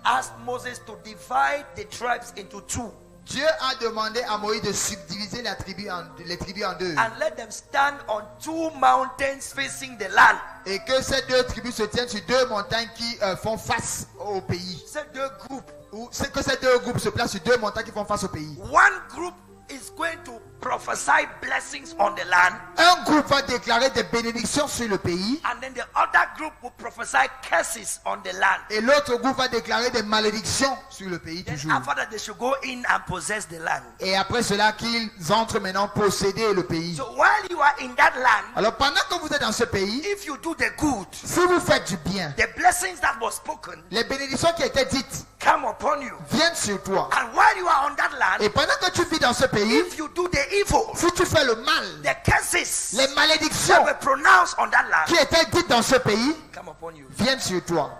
asked Moses to divide the tribes into 2. Dieu a demandé à Moïse de subdiviser les tribus en deux. and let them stand on 2 mountains facing the land. Et que ces deux tribus se tiennent sur deux montagnes qui font face au pays. Ces 2 groupes. Ou c'est que ces deux groupes se placent sur deux montagnes qui font face au pays. One group is going to prophesy blessings on the land, Un groupe va déclarer des bénédictions sur le pays. and then the other group will prophesy curses on the land. Et l'autre groupe va déclarer des malédictions sur le pays Then toujours. after that, they should go in and possess the land. Et après cela qu'ils entrent maintenant posséder le pays. So while you are in that land, Alors pendant que vous êtes dans ce pays, if you do the good, si vous faites du bien, the blessings that were spoken les bénédictions qui étaient dites come upon you. viennent sur toi. And while you are on that land, Et pendant que tu vis dans ce pays, if you do the evil, si tu fais le mal, the curses les that malédictions were pronounced on that land qui étaient dites dans ce pays come upon you. viennent sur toi.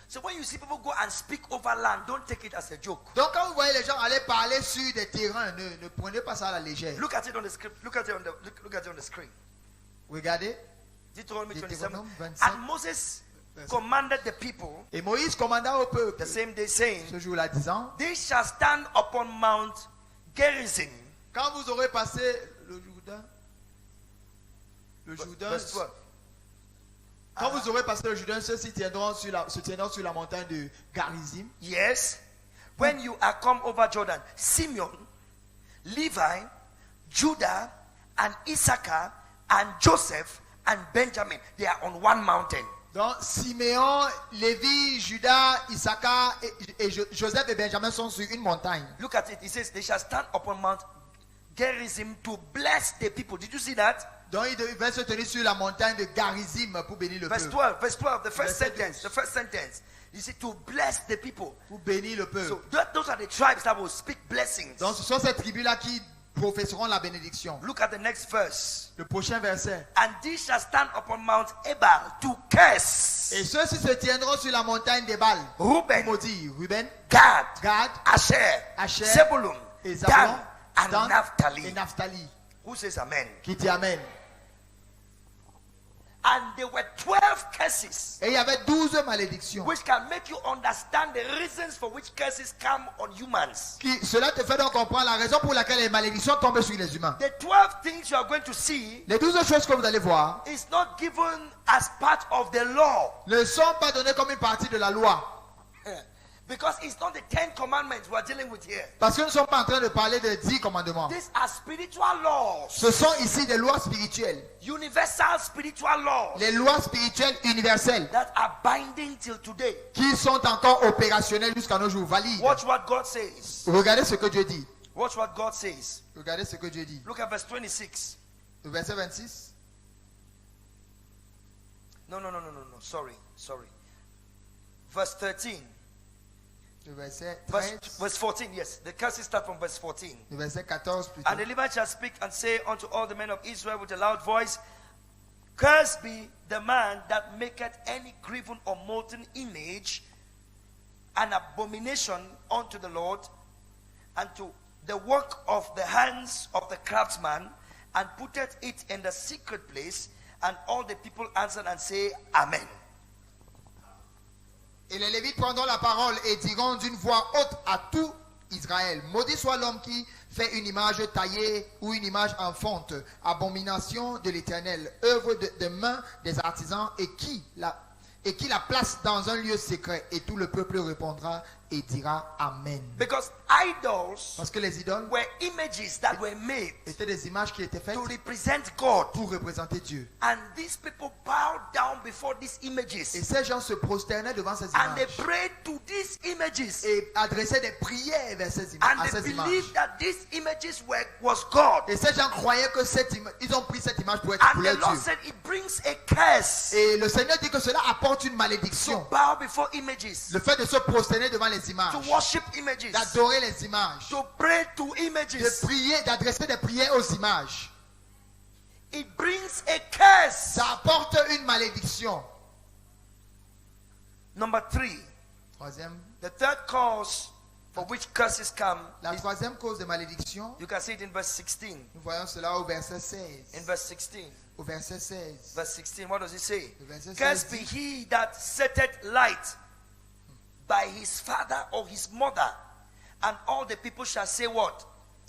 So when you see people go and speak over land, don't take it as a joke. Donc quand vous voyez les gens aller parler sur des terrains, ne prenez pas ça à la légère. Look at it on the script. Look at it on the look at it on the screen. Regardez. Deuteronomy 27. Deutéronome 27. And Moses commanded the people Et Moïse commanda au peuple the same day, saying, ce jour-là disant, "They shall stand upon Mount Gerizim." quand vous aurez passé le Jourdain, Verse 12. quand vous aurez passé le Jourdain, ceux-ci se tiendront sur la montagne de Garizim. Yes. When you are come over Jordan, Simeon, Levi, Judah, and Issachar, and Joseph, and Benjamin, they are on one mountain. Donc Siméon, Lévi, Judas, Issachar et Joseph et Benjamin sont sur une montagne. Look at it. It says they shall stand upon Mount Gerizim to bless the people. Did you see that? Donc ils devaient se tenir sur la montagne de Garizim pour bénir le Verse peuple. 12, verse 12, the first Verset sentence. 12. The first sentence. You see, to bless the people. Pour bénir le peuple. So those are the tribes that will speak blessings. Donc ce sont ces tribus-là qui professeront la bénédiction. Look at the next verse. Le prochain verset. And these shall stand upon Mount Ebal to curse Et ceux-ci se tiendront sur la montagne des Bals. Reuben, Maudit Ruben, Gad, Gad, Asher, Asher, Zebulun, et Dan, Zabulon, and Dan Naphtali. et Naphtali. Who says amen? Qui dit Amen. And there were 12 curses, Et il y avait 12 malédictions. which can make you understand the reasons for which curses come on humans. Cela te fait donc comprendre la raison pour laquelle les malédictions tombent sur les humains. The 12 things you are going to see Les 12 choses que vous allez voir is not given as part of the law, ne sont pas données comme une partie de la loi. because it's not the 10 commandments we are dealing with here. Parce que nous ne sommes pas en train de parler de 10 commandements. These are spiritual laws, Ce sont ici des lois spirituelles. universal spiritual laws Les lois spirituelles universelles that are binding till today. qui sont encore opérationnelles jusqu'à nos jours, valides. Watch what God says. Regardez ce que Dieu dit. Watch what God says. Regardez ce que Dieu dit. Look at verse 26. Le verset 26. No. Sorry. Verse 13. Le verset 13. Verse 14, yes. The curses start from verse 14. Le verset 14 plutôt. And the Levites shall speak and say unto all the men of Israel with a loud voice, Cursed be the man that maketh any graven or molten image, an abomination unto the Lord, and to the work of the hands of the craftsman, and putteth it in the secret place. And all the people answered and say, Amen. Et les Lévites prendront la parole et diront d'une voix haute à tout Israël: Maudit soit l'homme qui fait une image taillée ou une image en fonte, abomination de l'Éternel, œuvre de main des artisans, et qui la place dans un lieu secret. Et tout le peuple répondra et dira Amen. Because idols Parce que les idoles were images that were made étaient des images qui étaient faites to represent God. pour représenter Dieu. And these people bowed down before these Et images. ces gens se prosternaient devant ces And they images prayed to these images. et adressaient des prières vers ces And à they ces images. believed that these images was God. Et ces gens croyaient que ils ont pris cette image pour être pour And the leur Lord Dieu. said it brings a curse Et le Seigneur dit que cela apporte une to malédiction. bow before images, Le fait de se prosterner devant les images, to worship images, d'adorer les images, to pray to de images. prier, d'adresser des prières aux images. It brings a curse. Ça apporte une malédiction. Number 3, Troisième, the third cause for which curses come, la troisième cause de malédiction, you can see it in verse 16. nous voyons cela au verset In 16. verse 16. Au verset 16. Verse 16, what does it say? Le verset 16 Cursed be dit, he that setteth light by his father or his mother. And all the people shall say what?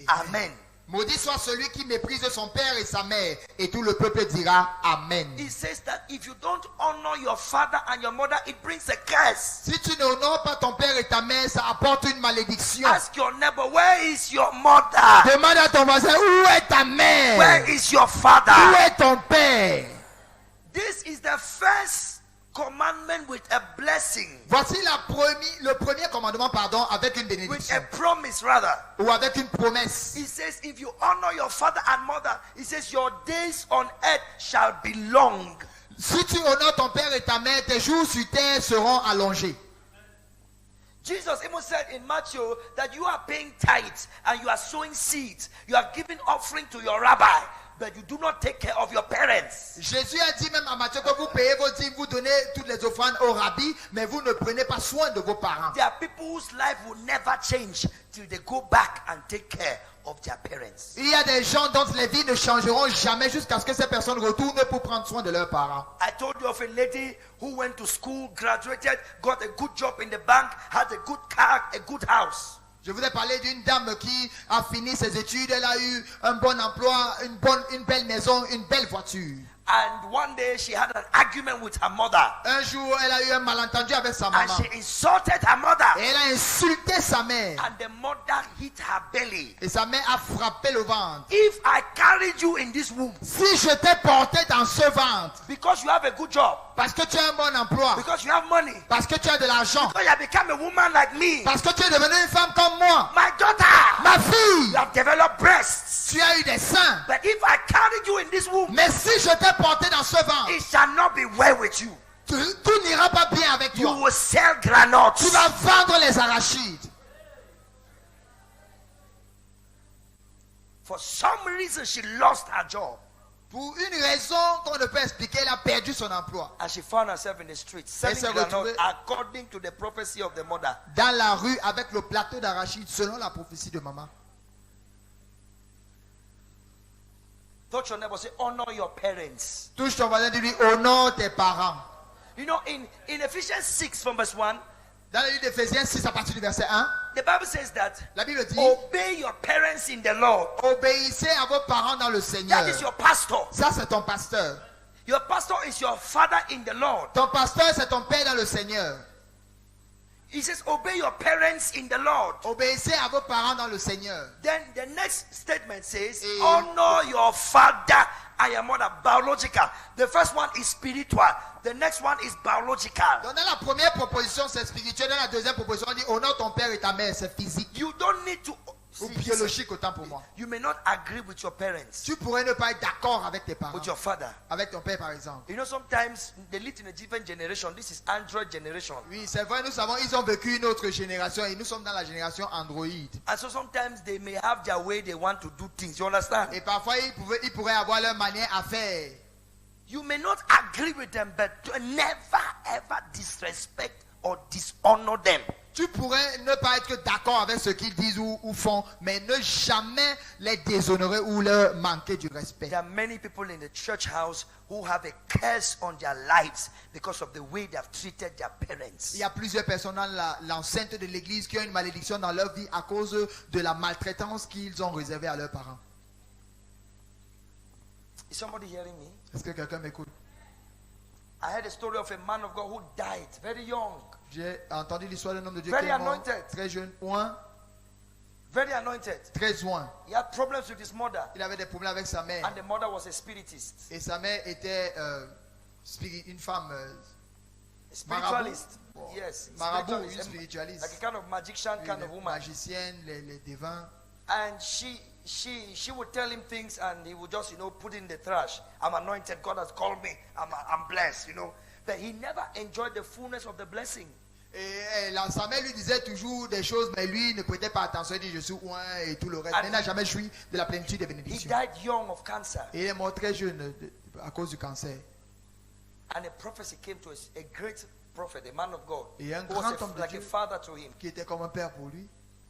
Amen. Maudit soit celui qui méprise son père et sa mère. Et tout le peuple dira Amen. It says that if you don't honor your father and your mother, it brings a curse. Si tu n'honores pas ton père et ta mère, ça apporte une malédiction. Ask your neighbor, where is your mother? Demande à ton voisin, où est ta mère? Where is your father? Où est ton père? This is the first commandment with a blessing. Voici le premier commandement, pardon, avec une With bénédiction. a promise rather. Ou avec une promesse. He says, if you honor your father and mother, he says, your days on earth shall be long. Si tu honores ton père et ta mère, tes jours sur terre seront allongés. Jesus even said in Matthew that you are paying tithes and you are sowing seeds. You are giving offering to your rabbi, but you do not take care of your parents. Jésus a dit même à Matthieu que vous payez vos dîmes, vous donnez toutes les offrandes au rabbi, mais vous ne prenez pas soin de vos parents. There are people whose life will never change till they go back and take care of their parents. Il y a des gens dont les vies ne changeront jamais jusqu'à ce que ces personnes retournent pour prendre soin de leurs parents. I told you of a lady who went to school, graduated, got a good job in the bank, had a good car, a good house. Je vous ai parlé d'une dame qui a fini ses études, elle a eu un bon emploi, une belle maison, une belle voiture. And one day she had an argument with her mother. Un jour, elle a eu un malentendu avec sa And maman. she insulted her mother. Et elle a insulté sa mère. And the mother hit her belly. Et sa mère a frappé le ventre. If I carried you in this womb, Si je t'ai porté dans ce ventre, because you have a good job, parce que tu as un bon emploi, because you have money, parce que tu as de l'argent, because you have become a woman like me, parce que tu es devenue une femme comme moi, my daughter, ma fille, you have developed breasts. tu as eu des seins. But if I carried you in this womb, Mais si je t'ai porté dans ce ventre, it shall not be well with you. tout n'ira pas bien avec You toi. will sell granules. Tu vas vendre les arachides. For some reason, she lost her job. Pour une raison qu'on ne peut expliquer, elle a perdu son emploi. And she found herself in the street selling s'est granules retrouvée- according to the prophecy of the mother. Dans la rue avec le plateau d'arachides selon la prophétie de maman. Touch your neighbor, say, honor your parents. Touche ton voisin, dis-lui, honore tes parents. You know, in Ephesians 6 from verse 1, Dans le livre d'Éphésiens 6 à partir du verset 1, the Bible says that la Bible dit, obey your parents in the Lord. obéissez à vos parents dans le Seigneur. That is your pastor. Ça, c'est ton pasteur. Your pastor is your father in the Lord. Ton pasteur, c'est ton père dans le Seigneur. He says, obey your parents in the Lord. Obéissez à vos parents dans le Seigneur. Then the next statement says, Et- honor your father and your mother, biological. The first one is spiritual. The next one is biological. Donc, dans la première proposition, c'est spirituel. Dans la deuxième proposition, on dit honore ton père et ta mère, c'est physique You don't need to. ou See, biologique autant pour moi. you may not agree with your parents, Tu pourrais ne pas être d'accord avec tes parents, with your father. avec ton père par exemple. You know, sometimes they live in a different generation. This is Android generation. Oui, c'est vrai, nous savons, ils ont vécu une autre génération et nous sommes dans la génération Android. And so sometimes they may have their way they want to do things. You understand? Et parfois, ils pourraient avoir leur manière à faire. You may not agree with them, but never ever disrespect or dishonor them. Tu pourrais ne pas être d'accord avec ce qu'ils disent ou font, mais ne jamais les déshonorer ou leur manquer du respect. There are many people in the church house who have a curse on their lives because of the way they have treated their parents. Il y a plusieurs personnes dans l'enceinte de l'église qui ont une malédiction dans leur vie à cause de la maltraitance qu'ils ont réservée à leurs parents. Is somebody hearing me? Est-ce que quelqu'un m'écoute? I heard a story of a man of God who died very young, J'ai entendu l'histoire d'un homme de Dieu Very qui est mort anointed. très jeune, loin, very anointed. très loin. He had problems with his mother, Il avait des problèmes avec sa mère. and the mother was a spiritist, Et sa mère était une femme a spiritualist. Bon. Yes, marabout, une spiritualist, spiritualiste. like a kind of magician kind Les of woman. magiciennes, les devins. And she would tell him things, and he would just, put in the trash. I'm anointed. God has called me. I'm blessed. But he never enjoyed the fullness of the blessing. Et sa mère lui disait toujours des choses, mais lui ne prêtait pas attention. Il dit je suis loin et tout le reste. And Il n'a jamais joui de la plénitude des He bénédictions. died young of cancer. Et il est mort très jeune à cause du cancer. And a prophecy came to us, a great prophet, a man of God, Et un who was grand homme de like a Dieu father to him. qui était comme un père pour lui.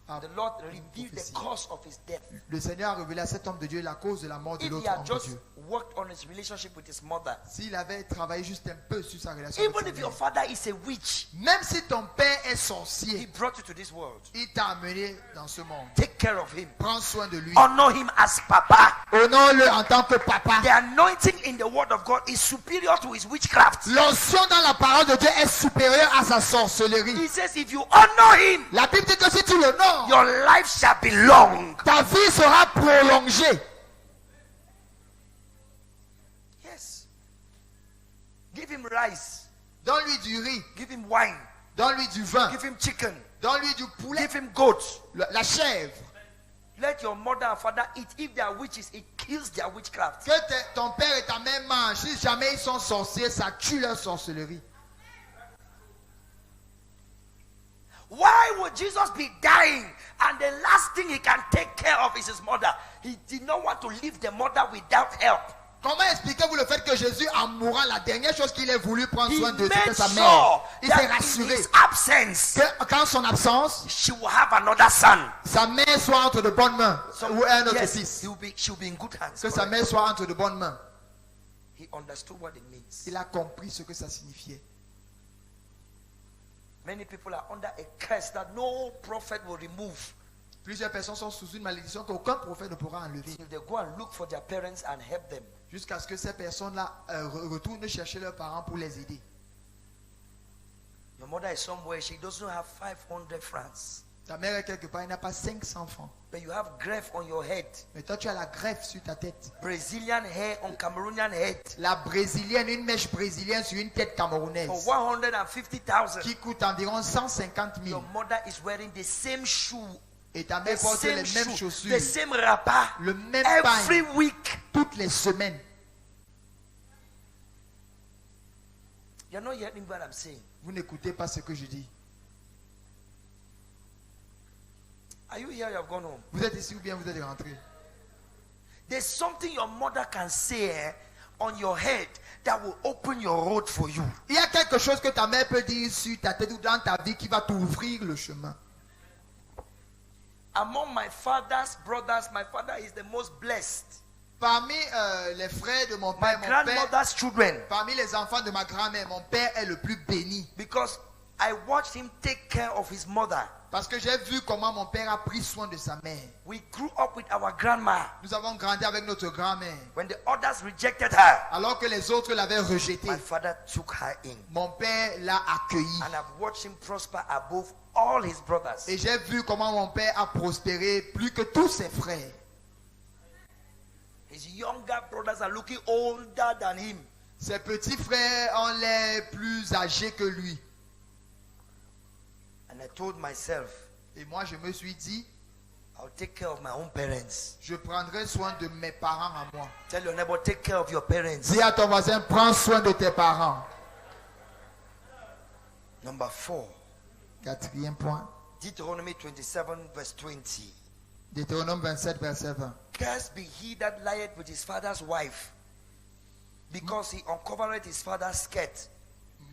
a the Lord revealed the cause of his death. Le Seigneur a révélé à cet homme de Dieu la cause de la mort de If he l'autre had homme de just Dieu. worked on his relationship with his mother, S'il avait travaillé juste un peu sur sa relation even avec if sa your mère, father is a witch, même si ton père est he sorcier, brought you to this world. il t'a amené dans ce monde. Take care of him. Prends soin de lui. Honor him as Papa. Honore-le en tant que papa. The anointing in the word of God is superior to his witchcraft. L'onction dans la parole de Dieu est supérieure à sa sorcellerie. He says, if you honor him, La Bible dit que si tu l'honores, your life shall be long. ta vie sera prolongée. Yes. Give him rice. Donne-lui du riz, Give him wine. donne-lui du vin, Give him chicken. donne-lui du poulet, Give him goats. la chèvre. Let your mother and father eat. If they are witches, it kills their witchcraft. Que ton père et ta mère mangent. Si jamais ils sont sorciers, ça tue leur sorcellerie. Why would Jesus be dying and the last thing he can take care of is his mother? He did not want to leave the mother without help. Comment expliquez-vous le fait que Jésus, en mourant, la dernière chose qu'il ait voulu prendre He soin de, made c'était sa mère. sure Il s'est that in rassuré his absence, que quand son absence, she will have another son. sa mère soit entre de bonnes mains ou un autre Yes, fils. she will be in good hands. Que sa mère soit entre de bonnes mains. He understood what it means. Il a compris ce que ça signifiait. Many people are under a curse that no prophet will remove. Plusieurs personnes sont sous une malédiction qu'aucun prophète ne pourra enlever. If they go and look for their parents and help them, Jusqu'à ce que ces personnes-là retournent chercher leurs parents pour les aider. your mother is somewhere, she doesn't have 500 francs. Ta mère est quelque part, elle n'a pas 500 francs. But you have greffe on your head. Mais toi, tu as la greffe sur ta tête. Brazilian hair on Cameroonian head. La brésilienne, une mèche brésilienne sur une tête camerounaise. For 150,000. Qui coûte environ 150 000. Your mother is wearing the same shoe. Et ta The mère porte same les mêmes shoe. chaussures. The same wrapper. Le même Every pain. week. Toutes les semaines. You're not hearing what I'm saying. Vous n'écoutez pas ce que je dis. Are you here? You have gone home. Vous êtes ici ou bien vous êtes rentré? There's something your mother can say on your head that will open your road for you. Il y a quelque chose que ta mère peut dire sur ta tête ou dans ta vie qui va t'ouvrir le chemin. Among my father's brothers, my father is the most blessed. Parmi les frères de mon My père, grandmother's children. parmi les enfants de ma grand-mère, mon père est le plus béni. Because I watched him take care of his mother. Parce que j'ai vu comment mon père a pris soin de sa mère. We grew up with our grandma. Nous avons grandi avec notre grand-mère. When the others rejected her, Alors que les autres l'avaient rejetée, my father took her in. mon père l'a accueillie. And I've watched him prosper above all his brothers. Et j'ai vu comment mon père a prospéré plus que tous ses frères. His younger brothers are looking older than him. Ses petits frères ont l'air plus âgés que lui. And I told myself, Et moi, je me suis dit, I'll take care of my own parents. je prendrai soin de mes parents à moi. Tell your neighbor, take care of your parents. Dis à ton voisin, prends soin de tes parents. Number 4, Quatrième point, Deuteronomy 27 verse 20. Deutéronome 27, verset 20. Cursed be he that lieth with his father's wife, because he uncovered his father's skirt.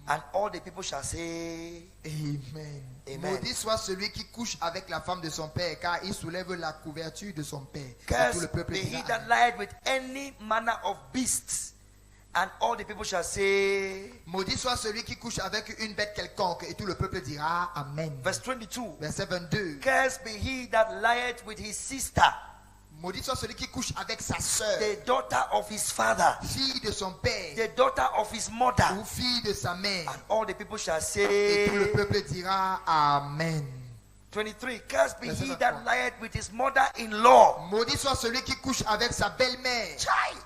And all the people shall say, Amen. Amen. Maudit soit celui qui couche avec la femme de son père, car il soulève la couverture de son père. Et tout le Cursed peuple be he dira that Amen. lieth with any manner of beasts. And all the people shall say, Maudit soit celui qui couche avec une bête quelconque, et tout le peuple dira Amen. verse 22. Verset 22. Cursed be he that lieth with his sister, Maudit soit celui qui couche avec sa sœur, the daughter of his father, fille de son père, the daughter of his mother. ou fille de sa mère. And all the people shall Et tout le say, peuple dira Amen. 23. Cursed be Verset he 23. that lieth with his mother-in-law. Maudit soit celui qui couche avec sa belle-mère. Chai.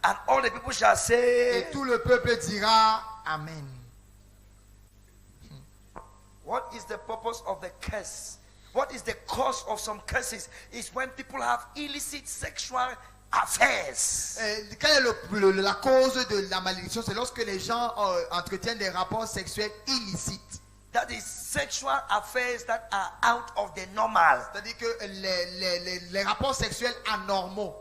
And all the people shall Et say, tout le peuple dira Amen. what is the purpose of the curse? What is the cause of some curses? Is when people have illicit sexual affairs. Quelle est la cause de la malédiction? C'est lorsque les gens entretiennent des rapports sexuels illicites. That is sexual affairs that are out of the normal. C'est-à-dire que les rapports sexuels anormaux.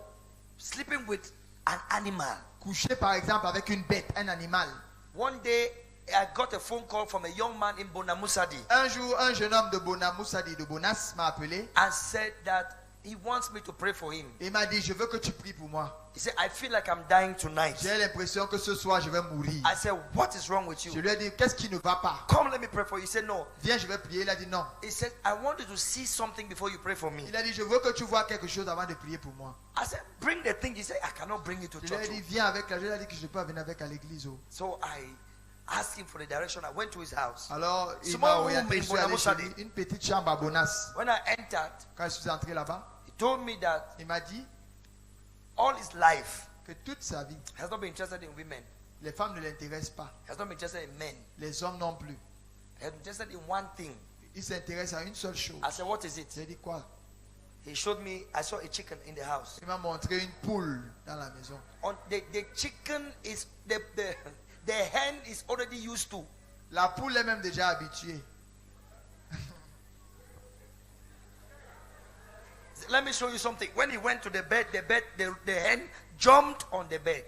Sleeping with an animal. Coucher par exemple avec une bête, un animal. One day, I got a phone call from a young man in Bonamusadi Un jour, un jeune homme de Bonamoussadi, de Bonas, m'a appelé. and said that he wants me to pray for him. Il m'a dit, je veux que tu pries pour moi. He said, I feel like I'm dying tonight. J'ai l'impression que ce soir, je vais mourir. I said, what is wrong with Je you? lui ai dit, qu'est-ce qui ne va pas? Come, let me pray for you. He said, no. Viens, je vais prier. Il a dit non. He said, I want you to see something before you pray for me. Il a dit, je veux que tu vois quelque chose avant de prier pour moi. I said, bring the thing. He said, I cannot bring it to Je lui ai church. dit, viens avec la. Je lui ai dit que je ne peux pas venir avec à l'église. So I asked him for the direction. I went to his house. Alors, il Small m'a room orienté. in Je suis allé chez Bonamoussadi. lui. Une petite chambre à Bonas. When I entered, Quand je suis entré là-bas, he told me that il m'a dit all his life que toute sa vie, he has not been interested in women. les femmes ne l'intéressent pas. He has not been interested in men. Les hommes non plus. He has been interested in one thing. Il s'intéresse à une seule chose. I said, what is it? J'ai dit quoi? He showed me, I saw a chicken in the house. Il m'a montré une poule dans la maison. The chicken is, the hen is already used to. La poule est même déjà habituée. Let me show you something. When he went to the bed, the hen jumped on the bed.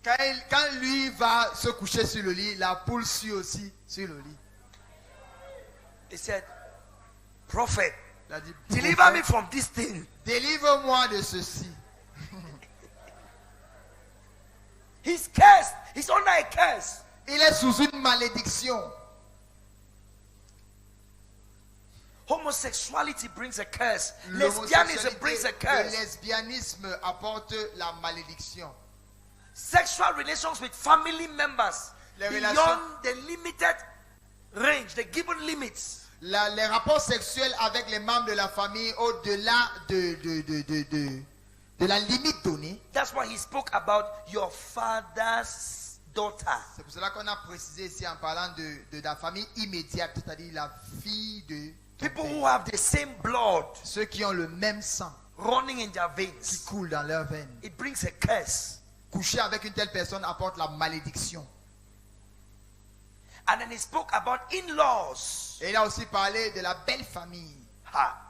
Quand lui va se coucher sur le lit, la poule suit aussi sur le lit. He said, Prophet, Il a dit, deliver me from this thing. délivre-moi de ceci. He's cursed. He's under a curse. Il est sous une malédiction. Homosexuality brings a curse. Lesbianism brings a Le curse. lesbianisme apporte la malédiction. Sexual relations with family members Les beyond the limited range, the given limits. Les rapports sexuels avec les membres de la famille au-delà de la limite donnée. That's why he spoke about your father's daughter. C'est pour cela qu'on a précisé ici en parlant de la famille immédiate, c'est-à-dire la fille de ton People père. who have the same blood Ceux qui ont le même sang running in their qui veins. coule dans leurs veines. It brings a curse. Coucher avec une telle personne apporte la malédiction. And then he spoke about in-laws. Et il a aussi parlé de la belle famille. Ha.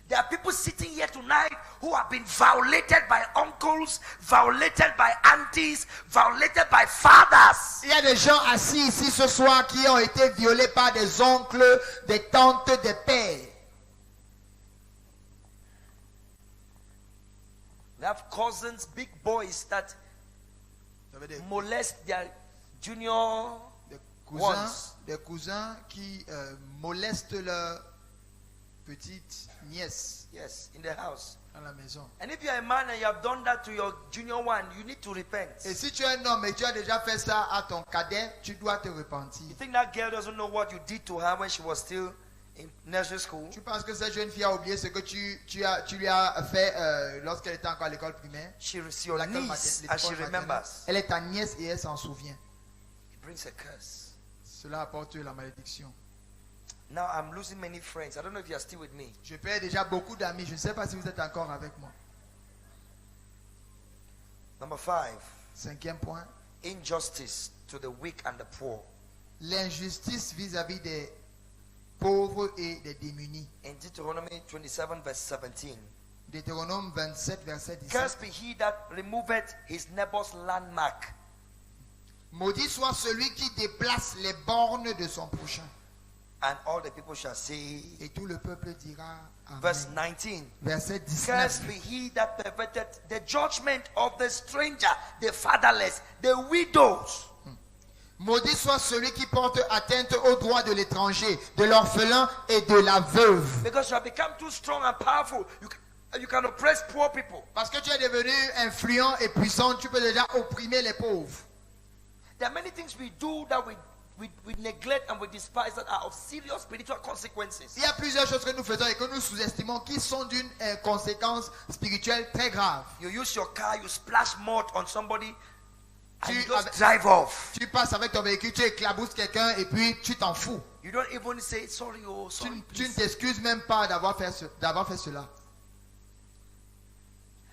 There are people sitting here tonight who have been violated by uncles, violated by aunties, violated by fathers. Il y a des gens assis ici ce soir qui ont été violés par des oncles, des tantes, des pères. We have cousins, big boys that Ça veut dire molest their junior ones. des cousins qui molestent leur petite nièce Yes, in the house. dans la maison. And if you are a man and you have done that to your junior one, you need to repent. Et si tu es un homme et tu as déjà fait ça à ton cadet, tu dois te repentir. You think that girl doesn't know what you did to her when she was still in nursery school? Tu penses que cette jeune fille a oublié ce que tu lui as fait lorsqu'elle était encore à l'école primaire? She's your L'école niece l'école and she maternelle. remembers. Elle est ta nièce et elle s'en souvient. It brings a curse. Cela apporte la malédiction. Now I'm losing many friends. I don't know if you are still with me. Je perds déjà beaucoup d'amis. Je ne sais pas si vous êtes encore avec moi. Number 5, 5e point. injustice to the weak and the poor. L'injustice vis-à-vis des pauvres et des démunis. In Deuteronomy 27 verse 17. Deutéronome 27, verset 17. Cursed be he that removeth his neighbor's landmark. Maudit soit celui qui déplace les bornes de son prochain. And all the people shall say, Et tout le peuple dira Amen. verse 19. Verset Cursed 19. be he that perverted the judgment of the stranger, the fatherless, the widows. Maudit soit celui qui porte atteinte aux droits de l'étranger, de l'orphelin et de la veuve. Because you have become too strong and powerful. You can oppress poor people. Parce que tu es devenu influent et puissant, tu peux déjà opprimer les pauvres. There are many things we do that we neglect and we despise that are of serious spiritual consequences. Il y a plusieurs choses que nous faisons et que nous sous-estimons qui sont d'une conséquence spirituelle très grave. You use your car, you splash mud on somebody, and you Tu- just drive off. Tu passes avec ton véhicule, tu éclabousses quelqu'un et puis tu t'en fous. You don't even say sorry, oh Tu, sorry. tu ne Please. t'excuses même pas d'avoir fait cela.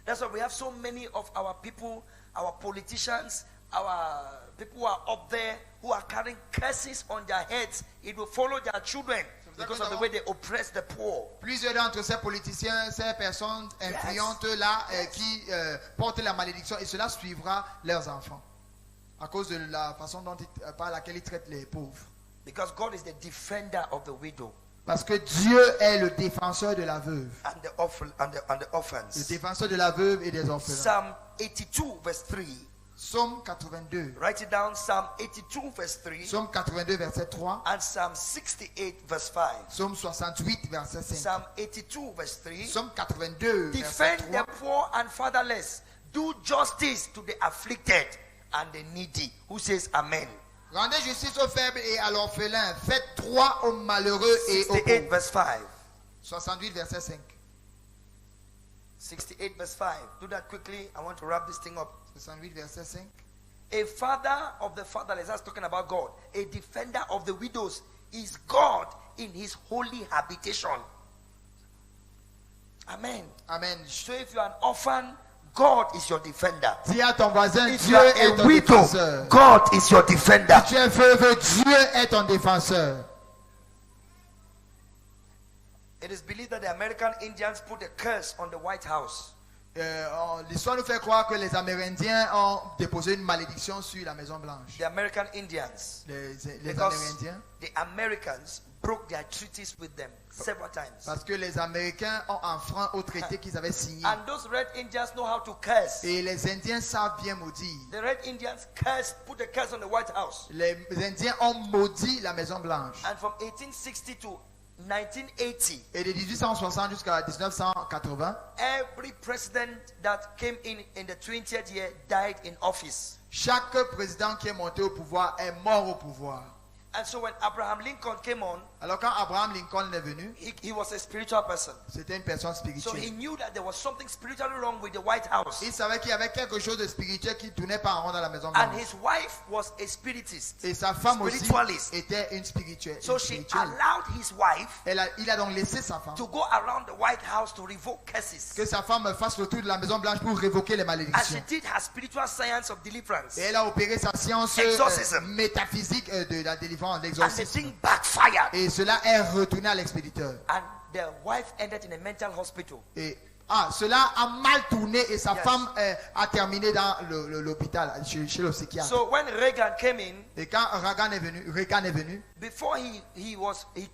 That's why we have so many of our people, our politicians, our people who are up there who are carrying curses on their heads. It will follow their children because of the way they oppress the poor. Plusieurs d'entre ces politiciens, ces personnes influentes là qui portent la malédiction et cela suivra leurs enfants. À cause de la façon par laquelle il traite les pauvres. Because God is the defender of the widow Parce que Dieu est le défenseur de la veuve. and the Le orphans. défenseur de la veuve et des orphelins. Psalm 82 verse 3. Psaume 82. Write it down. Psalm 82 verse 3 Psaume 82, verset 3. and Psalm 68 verse 5. Psaume 68, verset 5. Psalm 82 verse 3. Psaume 82, verset Defend 3. the poor and fatherless. Do justice to the afflicted and the needy. Who says amen? Rendez justice aux faibles et à l'orphelin. Faites droit aux malheureux et aux 68 pauvres. verse 5. 68, verset 5. 68 verse 5. Do that quickly. I want to wrap this thing up. 68, verset 5. A father of the fatherless, that's talking about God. A defender of the widows is God in his holy habitation. Amen. Amen. So if you are an orphan, God is your defender. Dis à ton voisin, If Dieu you est are ton a widow, défenseur. God is your defender. Si tu es veuve, Dieu est ton défenseur. It is believed that the American Indians put a curse on the White House. L'histoire nous fait croire que les Amérindiens ont déposé une malédiction sur la Maison Blanche. The American Indians. Les Because Amérindiens. the Americans broke their treaties with them several times. Parce que les Américains ont enfreint au traité qu'ils avaient signé. And those red Indians know how to curse. Et les Indiens savent bien maudire. The red Indians cursed, put a curse on the White House. Les Indiens ont maudit la Maison Blanche. And from 1860 to 1980, Et de 1860 jusqu'à 1980, every president that came in the 20th year died in office. chaque président qui est monté au pouvoir est mort au pouvoir. And so when Abraham Lincoln came on, Alors quand Abraham Lincoln est venu, he was a spiritual person. c'était une personne So he spirituelle. knew that there was something spiritually wrong with the White House. Il savait qu'il y avait quelque chose de spirituel qui ne tournait pas en rond dans la Maison And Blanche. his wife was a spiritist. Et sa femme aussi Spiritualist. était une spirituelle. So she allowed his wife Il a donc laissé sa femme, to go around the White House to revoke curses. que sa femme fasse le tour de la Maison Blanche pour révoquer les And she malédictions. did her spiritual science of deliverance. Et elle a opéré sa science Exorcism. métaphysique de la délivrance, And the l'exorcisme. thing backfired. Et cela est retourné à l'expéditeur. And the wife ended in a mental hospital. Et cela a mal tourné et sa Yes. femme a terminé dans l'hôpital, chez le psychiatre. So when Reagan came in, Et quand Reagan est venu, before he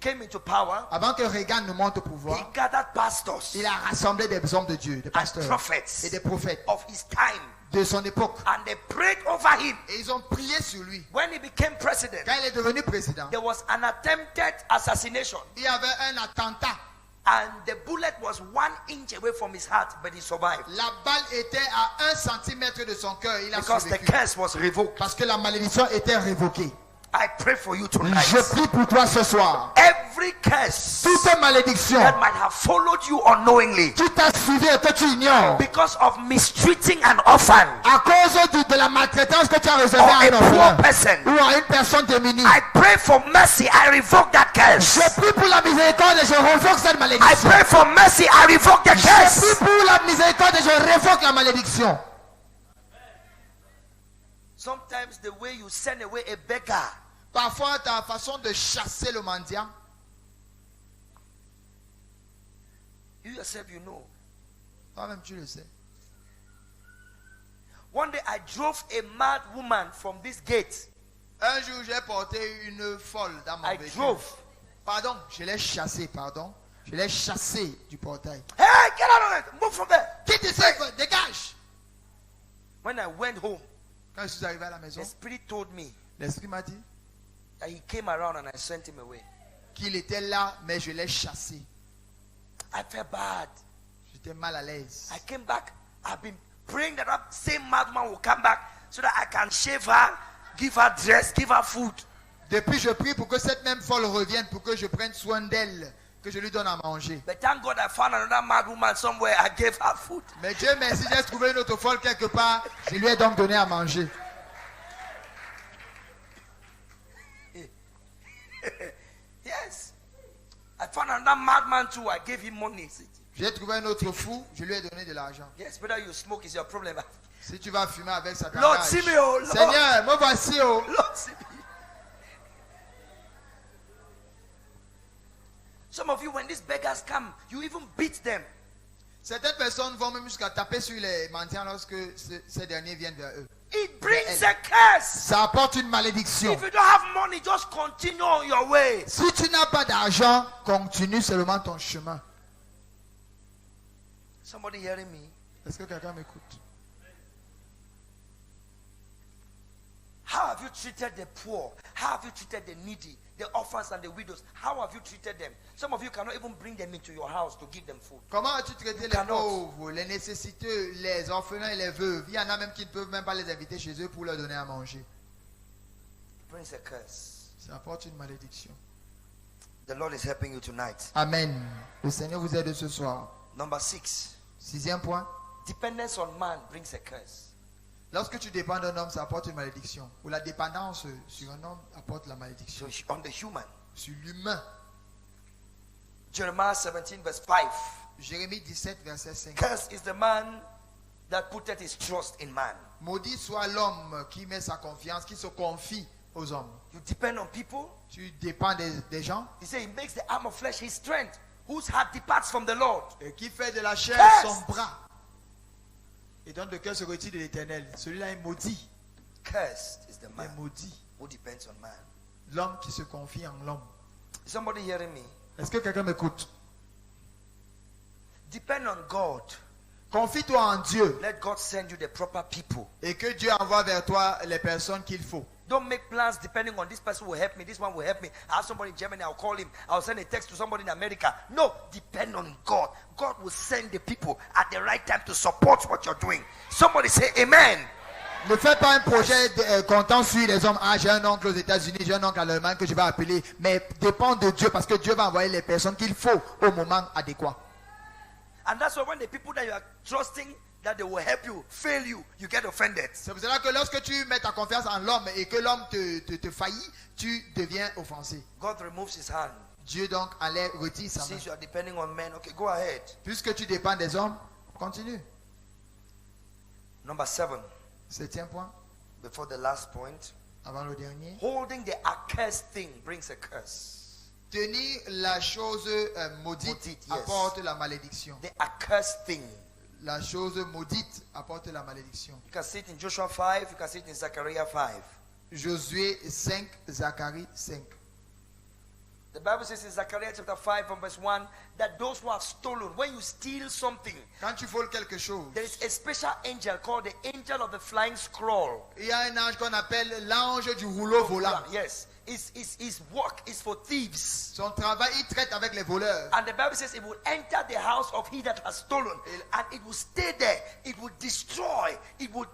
came into power, avant que Reagan ne monte au he pouvoir, gathered pastors il a rassemblé des hommes de Dieu, des and pasteurs prophets et des prophètes of his time, de son époque. and they prayed over him. Et ils ont prié sur lui. When he became president, Quand il est devenu président, there was an attempted assassination, il y avait un attentat. and the bullet was 1 inch away from his heart, but he survived La balle était à 1 centimètre de son cœur. Il a because the survécu. curse was revoked. Parce que la malédiction était révoquée. I pray for you tonight. Je prie pour toi ce soir. Every curse Toute malédiction that might have followed you unknowingly qui t'a suivi et que tu ignores because of mistreating an orphan à cause de la maltraitance que tu as réservée or à a un poor orphelin person, ou à une personne démunie. I pray for mercy. I revoke that curse. Je prie pour la miséricorde et je révoque cette I malédiction. pray for mercy. I revoke the Je curse. prie pour la miséricorde et je révoque la malédiction. Sometimes the way you send away a beggar, Parfois, ta façon de chasser le mendiant, you yourself, you know. toi-même tu le sais. One day I drove a mad woman from this gate. Un jour, j'ai porté une folle dans mon I véhicule. drove. Pardon, je l'ai chassée, pardon. Je l'ai chassée du portail. Hey, get out of it. Move from there. Quitte ici, dégage. When I went home, Quand je suis arrivé à la maison, the spirit told me l'esprit m'a dit that he came around and I sent him away. qu'il était là, mais je l'ai chassé. I felt bad. J'étais mal à l'aise. I came back. I've been praying that that same madman will come back so that I can shave her, give her dress, give her food. Depuis, je prie pour que cette même folle revienne, pour que je prenne soin d'elle, que je lui donne à manger. But thank God I found another mad woman somewhere. I gave her food. Mais Dieu merci, j'ai trouvé une autre folle quelque part. Je lui ai donc donné à manger. Yes. I found another madman too. I gave him money. J'ai trouvé un autre fou, je lui ai donné de l'argent. Yes, whether you smoke is your problem. Si tu vas fumer avec sa Lord, cage. see me, oh Lord. Seigneur, me voici, oh. Lord, see me. Some of you, when these beggars come, you even beat them. Certaines personnes vont même jusqu'à taper sur les mendiants lorsque ces derniers viennent vers eux. It brings a curse. Ça apporte une malédiction. If you don't have money, just continue on your way. Si tu n'as pas d'argent, continue seulement ton chemin. Somebody hearing me? Est-ce que quelqu'un m'écoute? How have you treated the poor? How have you treated the needy, the orphans and the widows? How have you treated them? Some of you cannot even bring them into your house to give them food. Comment as-tu traité les Cannot. pauvres, les nécessiteux, les orphelins et les veuves? Il y en a même qui ne peuvent même pas les inviter chez eux pour leur donner à manger. It brings a curse. Ça apporte une malédiction. The Lord is helping you tonight. Amen. Le Seigneur vous aide ce soir. Number 6. 6e point. Dependence on man brings a curse. Lorsque tu dépends d'un homme, ça apporte une malédiction. Ou la dépendance sur un homme apporte la malédiction. So on the human. Sur l'humain. Jeremiah 17 verse 5. Jérémie 17, verset 5. Cursed is the man that putteth his trust in man. Maudit soit l'homme qui met sa confiance, qui se confie aux hommes. You depend on people. Tu dépends des gens. He said he makes the arm of flesh his strength. Whose heart departs from the Lord. Et qui fait de la chair Cursed. son bras. Et donc le cœur se retire de l'éternel. Celui-là est maudit. Cursed is the Il est man maudit. who depends on man. L'homme qui se confie en l'homme. Is somebody hearing me? Est-ce que quelqu'un m'écoute? Depend on God. Confie-toi en Dieu. Let God send you the proper people. Et que Dieu envoie vers toi les personnes qu'il faut. Don't make plans depending on this person will help me, this one will help me. I have somebody in Germany, I'll call him. I'll send a text to somebody in America. No, depend on God. God will send the people at the right time to support what you're doing. Somebody say amen. Ne fais pas un projet comptant sur les hommes. Ah, j'ai un oncle aux États-Unis, j'ai un oncle en Allemagne que je vais appeler. Mais dépend de Dieu parce que Dieu va envoyer les personnes qu'il faut au moment adéquat. And that's why when the people that you are trusting that they will help you fail you, you get offended. C'est pour cela que lorsque tu mets ta confiance en l'homme et que l'homme te faillit, tu deviens offensé. God removes his hand. Dieu donc retire sa main. Since you are depending on men, okay, go ahead. Puisque tu dépends des hommes, continue. Number 7, 7e point, before the last point. avant le dernier. Holding the accursed thing brings a curse. Tenir la chose maudite Maudite, yes. apporte la malédiction. The accursed thing. La chose maudite apporte la malédiction. You can see it in Joshua 5, you can see it in Zechariah 5. Josué 5, Zacharie 5. The Bible says in Zechariah chapter 5 from verse 1 that those who have stolen, when you steal something, Quand tu voles quelque chose, there is a special angel called the angel of the flying scroll. il y a un ange qu'on appelle l'ange du rouleau volant. Yes. His work is for thieves. Son travail, il traite avec les voleurs. And the Bible says it will enter the house of he that has stolen, and it will stay there. It will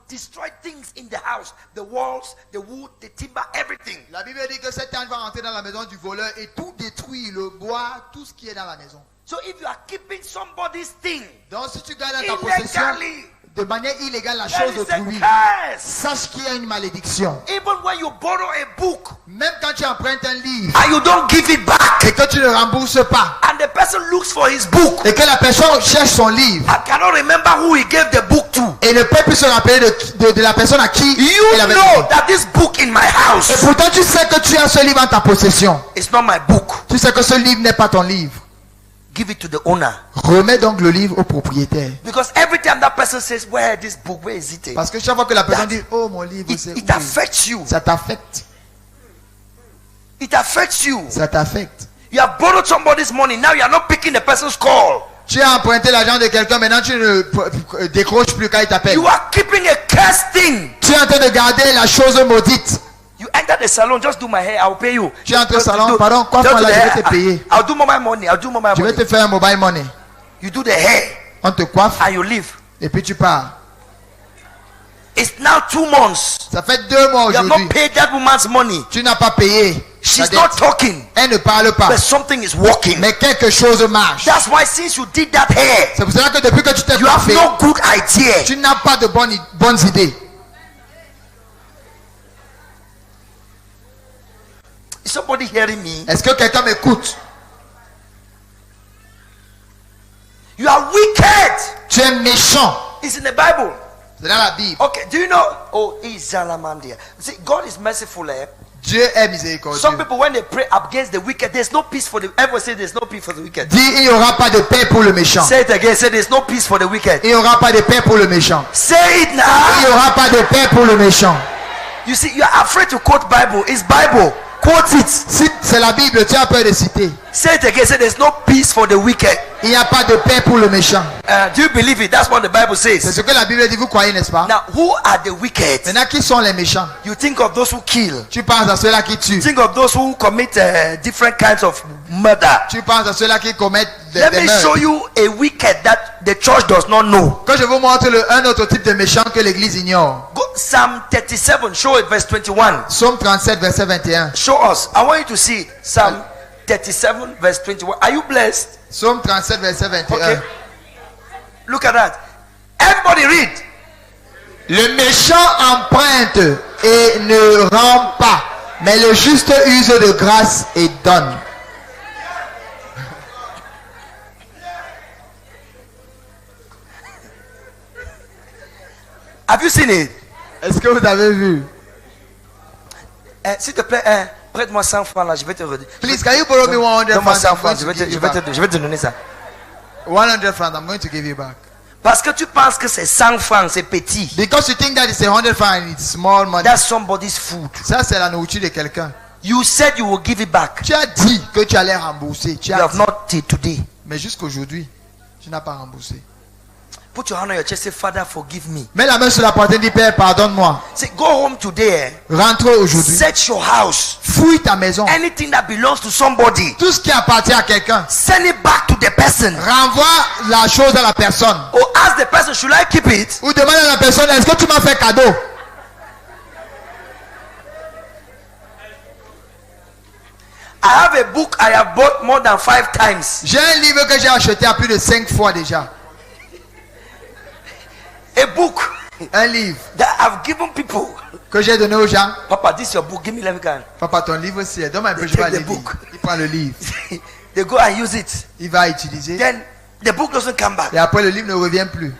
destroy things in the house, the walls, the wood, the timber, everything. La Bible dit que cet ange va entrer dans la maison du voleur et tout détruit, le bois, tout ce qui est dans la maison. So if you are keeping somebody's thing Donc si tu gardes dans ta possession illegally, de manière illégale la there chose is a d'autrui, curse. sache qu'il y a une malédiction. Even when you borrow a book Même quand tu empruntes un livre and you don't give it back, et que tu ne rembourses pas and the person looks for his book, et que la personne cherche son livre I cannot remember who he gave the book to. et ne peut plus se rappeler de la personne à qui You elle avait know donné. that this book in my Et house pourtant tu sais que tu as ce livre en ta possession. is not my book. Tu sais que ce livre n'est pas ton livre. Give it to the owner. Remets donc le livre au propriétaire. Because every time that person says, where is this book? Where is it? Parce que chaque fois que la personne That- dit, oh mon livre, c'est It où? affects you. Ça t'affecte. It affects you. Ça t'affecte. You have borrowed somebody's money. Now you are not picking the person's call. Tu as emprunté l'argent de quelqu'un, maintenant tu ne décroches plus quand il t'appelle. You are keeping a cursed thing. Tu es en train de garder la chose maudite. You enter the salon, just do my hair, I'll pay you. Tu entres au Just salon, do- pardon, just coiffe-moi do là, the je vais hair. te payer. I'll do mobile money. I'll do mobile Je vais money. te faire un mobile money. You do the hair On te coiffe and you leave. et puis tu pars. It's now 2 months. Ça fait 2 mois You have aujourd'hui. not paid that woman's money. Tu n'as pas payé. She's ta not dette. talking, Elle ne parle pas. but something is working. Mais quelque chose marche. That's why since you did that hair, C'est pour cela que depuis que tu t'es you have coiffé, no good idea. tu n'as pas de bonnes idées. Is somebody hearing me? Est-ce que quelqu'un m'écoute? You are wicked. Tu es méchant. It's in the Bible. C'est dans la Bible. Okay, do you know? Oh, Izalamandia. See, God is merciful. Dieu est Some miséricordieux. people, when they pray against the wicked, there's no peace for the. Everyone say there's no peace for the wicked. Dis, il n'y aura pas de paix pour le méchant. Say it again. Say there's no peace for the wicked. Il n'y aura pas de paix pour le méchant. Say it Il n'y now. aura pas de paix pour le méchant. You see, you are afraid to quote Bible. It's Bible. Quote it. Si c'est la Bible, tu as peur de citer. Say it again. Say there's no peace for the wicked. Il n'y a pas de paix pour le méchant. Do you believe it? That's what the Bible C'est says. ce que la Bible dit, vous croyez, n'est-ce pas? Now, who are the wicked? Maintenant, qui sont les méchants? You think of those who kill. Tu penses à ceux-là qui tuent. Think of those who commit different kinds of murder. Tu penses à ceux-là qui commettent Let des me meurtres. show you a wicked that the church does not know. Quand je vous montre un autre type de méchant que l'église ignore. Go, Psalm 37, show it, verse 21. Psaume 37, verset 21. Show us. I want you to see it. Psalm 37, verse 21. Are you blessed? Psaume 37, verset 21. Okay. Look at that. Everybody read. Le méchant emprunte et ne rend pas, mais le juste use de grâce et donne. Have you seen it? Est-ce que vous avez vu? S'il te plaît, prête-moi 100 francs là, je vais te redire. Please, can you borrow me 100 Donne-moi francs? 100 I'm francs, going to give you back. je vais te donner ça. 100 francs, I'm going to give you back. Parce que tu penses que c'est 100 francs, c'est petit. Because you think that it's 100 francs and it's small money. That's somebody's food. Ça, c'est la nourriture de quelqu'un. You said you will give it back. Tu as dit que tu allais rembourser. Tu You as have dit. not till today. Mais jusqu'aujourd'hui, tu n'as pas remboursé. Put your hand on your chest, say, Father, forgive me. Mets la main sur la poitrine, dis Père, pardonne-moi. Say, go home today. Rentre aujourd'hui. Search your house. Fouille ta maison. Anything that belongs to somebody, Tout ce qui appartient à quelqu'un. send it back to the person. Renvoie la chose à la personne. Or ask the person, should I keep it? Ou demande à la personne, est-ce que tu m'as fait cadeau? I have a book I have bought more than 5 times. J'ai un livre que j'ai acheté à plus de 5 fois déjà. A book Un livre that I've given people. que j'ai donné aux gens. Papa, this is your book. Give me, let me go. Papa, ton livre c'est. Donne-moi un peu, They je vais take aller the lire. book. Il prend le livre. They go and use it. Il va utiliser. Then the book doesn't come back. Et après, le livre ne revient plus.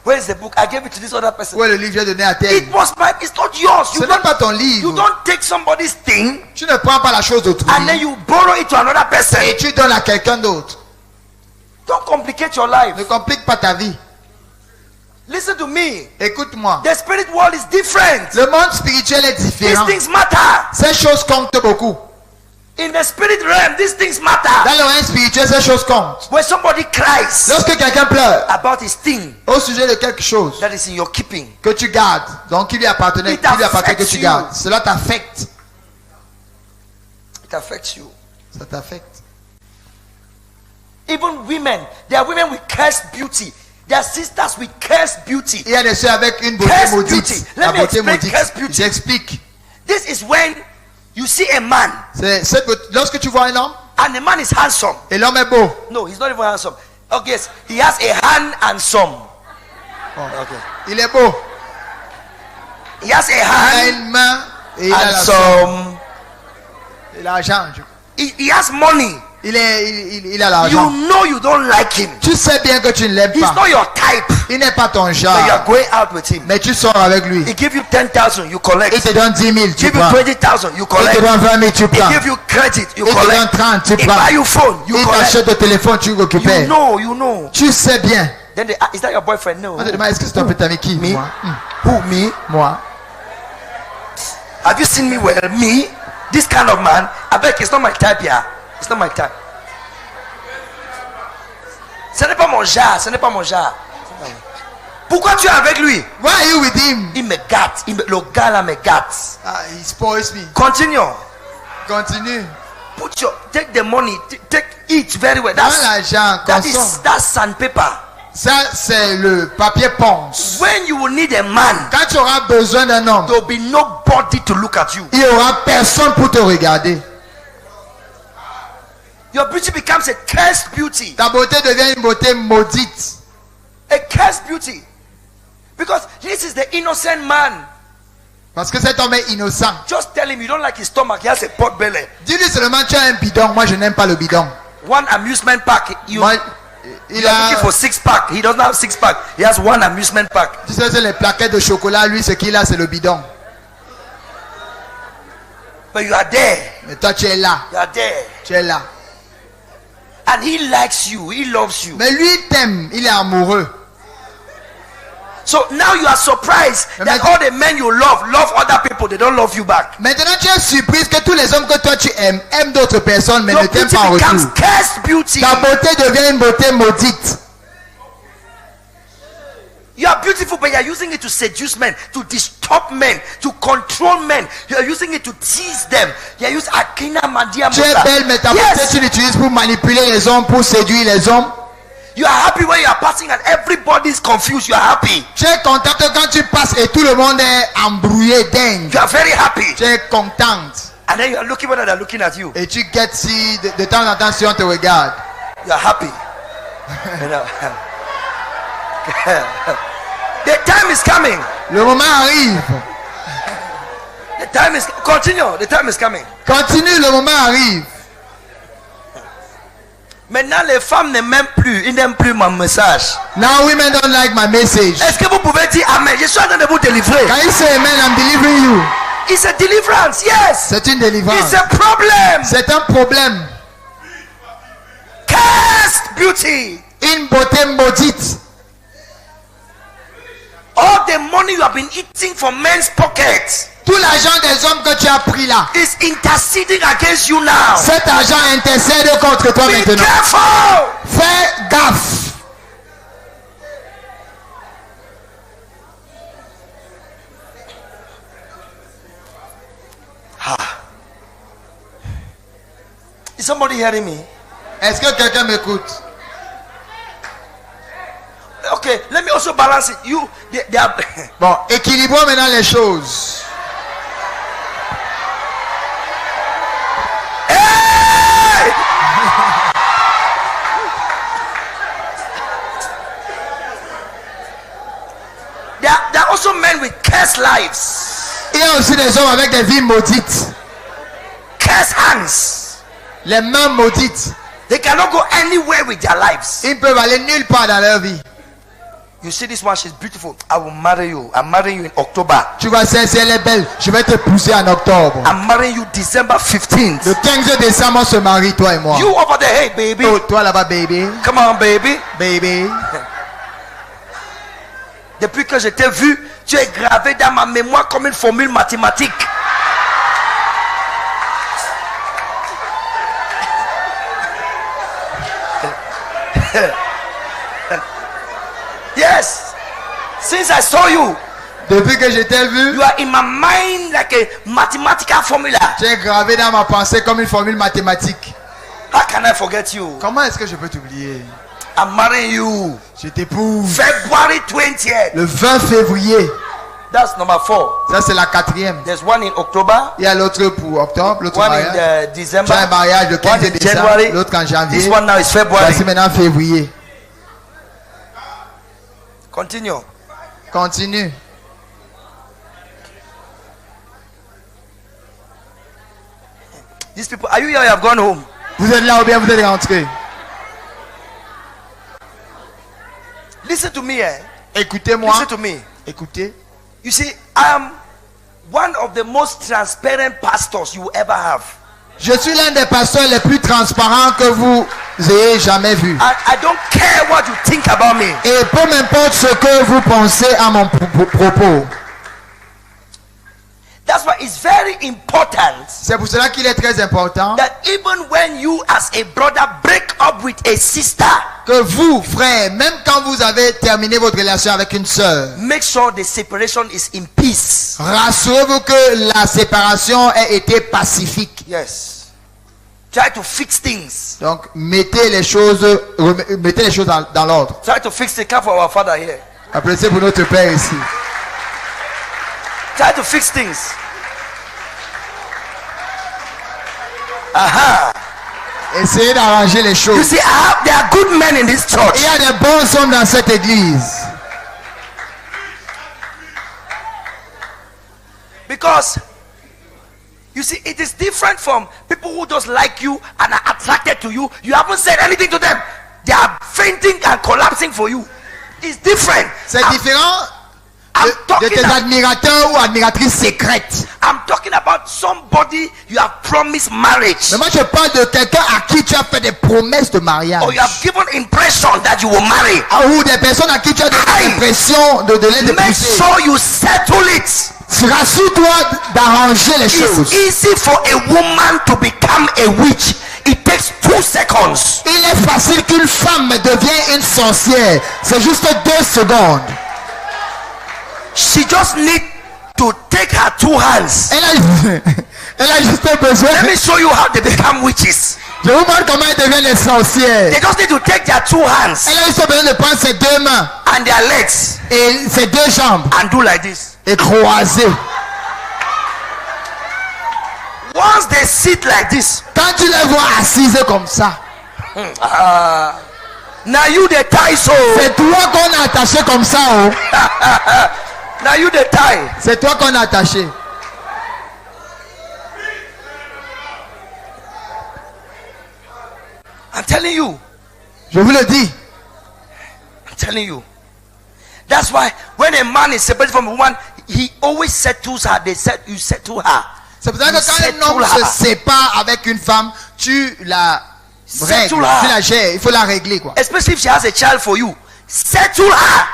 Where is the book? I gave it to this other person. Où est le livre que j'ai donné à tel? It was mine. It's not yours. Ce n'est pas ton livre. You don't take somebody's thing Tu ne prends pas la chose d'autrui. and then you borrow it to another person. Et tu donnes à quelqu'un d'autre. Don't complicate your life. Ne complique pas ta vie. Listen to me. Écoute-moi. The spirit world is different. Le monde spirituel est These différent. things matter. Ces choses comptent beaucoup. In the spirit realm, these things matter. Dans le règne spirituel, ces choses comptent. When somebody cries Lorsque quelqu'un pleure about his thing au sujet de quelque chose that is in your keeping, que tu gardes, donc qui lui appartenait, It qui lui appartient que affects tu you. gardes, cela t'affecte. it affects you. Ça t'affecte. Even women, there are women with cursed beauty. There are sisters with cursed beauty. Il y a des soeurs avec une beauté Cursed maudite. beauty. La Let me beauté explain maudite. cursed beauty. J'explique. This is when you see a man C'est cette beauté- lorsque tu vois un homme and the man is handsome. et l'homme est beau. No, he's not even handsome. Okay, yes, he has a hand and some. Okay. Il est beau. He has a Il a hand une main et il a and la some. et l'argent. He has money. Il a You l'argent. know you don't like him. Tu sais bien que tu ne l'aimes He's pas. not your type. Il n'est pas ton But you are genre. going out with him. Mais tu sors avec lui. He give you 10,000, you collect. Il te donne 10 000, tu Give you prends. 20,000, you Il te collect. donne 20 000, tu He prends. give you credit, you Il te donne collect. 30, tu He prends. buy you phone, you Il collect. t'achète le téléphone, tu récupères. You know. Tu sais bien. Then they, is that your boyfriend? No. On te demande, est-ce que c'est ton petit ami qui? Me? Moi. Who, me? Moi. Have you seen me well? Me? This kind of man? I beg, it's not my type, yeah. It's not my type. Ce n'est pas mon genre, ce n'est pas mon genre. Pourquoi tu es avec lui? Why are you with him? Il me gâte. Le gars là me gâte. Ah, he spoils me. Continue. Continue. Take the money. Eat very well. Prends l'argent, consomme. That's sandpaper. Ça, c'est le papier ponce. When you will need a man, Quand tu auras besoin d'un homme, there will be nobody to look at you. il n'y aura personne pour te regarder. Your beauty becomes a cursed beauty. Ta beauté devient une beauté maudite. A cursed beauty. Because this is the innocent man. Parce que cet homme est innocent. Just tell him you don't like his stomach. He has a pot belly. Dis-lui seulement tu as un bidon. Moi, je n'aime pas le bidon. One amusement park. You Moi, il are looking a... for 6-pack. He doesn't have 6-pack. He has one amusement park. Tu sais, c'est les plaquettes de chocolat. Lui, ce qu'il a, c'est le bidon. But you are there. Mais toi, tu es là. You are there. Tu es là. And he likes you. He loves you. Mais lui, il t'aime. Il est amoureux. So now you are surprised that all the men you love other people. They don't love you back. Maintenant, tu es surprise que tous les hommes que toi tu aimes d'autres personnes, mais Your ne t'aiment beauty pas en becomes retour. cursed beauty. Ta beauté devient une beauté maudite. You are beautiful, but you are using it to seduce men, to disturb men, to control men. You are using it to tease them. You are using Akina Mandia Tu es belle, mais ta beauté tu l'utilises pour manipuler les hommes, pour séduire les hommes. You are happy when you are passing and everybody is confused. You are happy. Tu es content que quand tu passes et tout le monde est embrouillé, dingue. You are very happy. Tu es contente. And then you are looking when they are looking at you. Et tu guettes si de temps en temps si on te regarde. You are happy. You know. The time is coming. Le moment arrive. The time is continue. The time is coming. Continue, le moment arrive. Maintenant, les femmes ne m'aiment plus. Ils n'aiment plus mon message. Now women don't like my message. Est-ce que vous pouvez dire Amen? Je suis en train de vous délivrer. Can you say amen? I'm delivering you. It's a deliverance. Yes. C'est une délivrance. It's a problem. C'est un problème. Cursed beauty. Une beauté maudite. All the money you have been eating from men's pockets Tout l'argent des hommes que tu as pris là, is interceding against you now. cet argent intercède contre toi Be maintenant. careful. Fais gaffe. Is somebody hearing me? Est-ce que quelqu'un m'écoute? Okay, let me also balance it. They are Bon, équilibrons maintenant les choses. Hey! There are also men with cursed lives, Il y a aussi des hommes avec des vies maudites. cursed hands. Les mains maudites. They cannot go anywhere with their lives. Ils ne peuvent aller nulle part dans leur vie. You see this one, she's beautiful. I will marry you. I'm marrying you in October. Tu vois, si elle est belle, je vais te pousser en octobre. I'm marrying you December 15th. Le 15 décembre, on se marie, toi et moi. You over there, hey baby. Oh, toi là-bas, baby. Come on, baby. Baby. Depuis que je t'ai vu, tu es gravé dans ma mémoire comme une formule mathématique. Yes. Since I saw you, Depuis que je t'ai vu, you are in my mind like a mathematical formula. tu es gravé dans ma pensée comme une formule mathématique. How can I forget you? Comment est-ce que je peux t'oublier? I'm marrying you Je t'épouse February 20th. le 20 février. That's number 4. Ça, c'est la 4e. There's one in October, Il y a l'autre pour octobre, l'autre one mariage. in Tu December, as un mariage le one 15 in décembre, January. l'autre en janvier. This one now is February. Voici maintenant février. Continue. Continue. These people, are you here? You have gone home. Vous êtes là ou bien vous êtes rentrés? Listen to me, eh? Écoutez-moi. Listen to me. Écoutez. You see, I am one of the most transparent pastors you will ever have. Je suis l'un des pasteurs les plus transparents que vous ayez jamais vu. I don't care what you think about me. Et peu m'importe ce que vous pensez à mon propos. That's why it's very important C'est pour cela qu'il est très important that even when you as a brother break up with a sister, que vous, frères, même quand vous avez terminé votre relation avec une sœur, make sure the separation is in peace. rassurez-vous que la séparation ait été pacifique. Yes. Try to fix things. Donc, mettez les choses dans l'ordre. Try to fix the car for our father here. Applaudissez pour notre Père ici. Try to fix things. Aha. Essayez d'arranger les You choses. see, there are good men in this church. Il y a des bons hommes dans cette église. Because you see, it is different from people who just like you and are attracted to you. You haven't said anything to them. They are fainting and collapsing for you. It's different. C'est différent I'm de talking, tes admirateurs ou admiratrices secrètes. I'm talking about somebody you have promised marriage. Mais moi je parle de quelqu'un à qui tu as fait des promesses de mariage. Or you have given impression that you will marry. Ou des personnes à qui tu as donné Aye. l'impression de les Make épouser. sure you settle it. Rassure-toi d'arranger les It's choses. easy for a woman to become a witch. It takes 2 seconds. Il est facile qu'une femme devienne une sorcière. C'est juste 2 secondes. She just need to take her 2 hands. Elle a juste besoin. Let me show you how they become witches. Je vous montre comment elles deviennent les sorcières. They just need to take their 2 hands Elle a juste besoin de prendre ses 2 mains and their legs et ses 2 jambes and do like this. et croiser. Once they sit like this, Quand tu les vois assises comme ça, now you the tie so. c'est toi qu'on a attaché comme ça. Oh. Now you the tie. C'est toi qu'on a attaché. I'm telling you. Je vous le dis. I'm telling you. That's why when a man is separated from a woman, he always settles her. They said you settle her. C'est pour ça que quand un homme se sépare avec une femme, tu la règles, tu la gères. Il faut la régler quoi. Especially if she has a child for you. Settle her.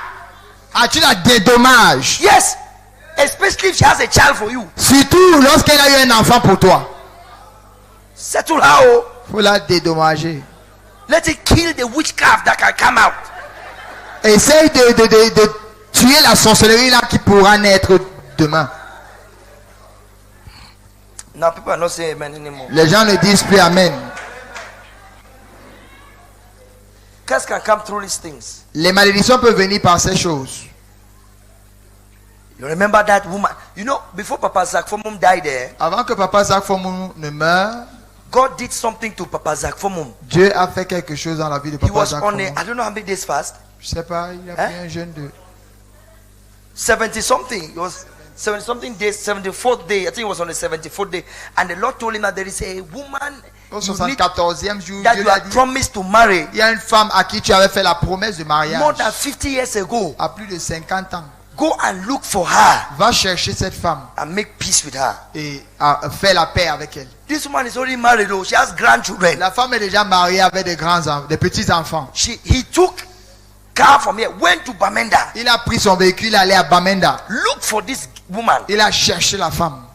Ah, tu la dédommages. Yes. Especially if she has a child for you. Surtout lorsqu'elle a eu un enfant pour toi. Settle her. Oh. Faut la dédommager. Let it kill the witchcraft that can come out. Essaye de tuer la sorcellerie là qui pourra naître demain. Now people are not saying amen anymore. Les gens ne disent plus amen. Curse can come through these things. Les malédictions peuvent venir par ces choses. You remember that woman? You know, before Papa Zach Fomum died there, Avant que Papa Zach Fomum ne meure, God did something to Papa Zach Fomum. Dieu a fait quelque chose dans la vie de He Papa was Zach on Fomum. I don't know how many days fast. Je sais pas, il a pris un jeûne de 70 something. It was 70 something days, 74th day. I think it was on the 74th day. And the Lord told him that there is a woman au you need, 74e jour. that Dieu you lui a had dit, promised to marry il y a une femme à qui tu avais fait la promesse de mariage more than 50 years ago. à plus de 50 ans. Go and look for her Va chercher cette femme and make peace with her. et faire la paix avec elle. This woman is already married though. She has grandchildren. La femme est déjà mariée avec des petits enfants. He took car from here, went to Bamenda. Il a pris son véhicule, allé à Bamenda. Look for this woman. Il a cherché la femme.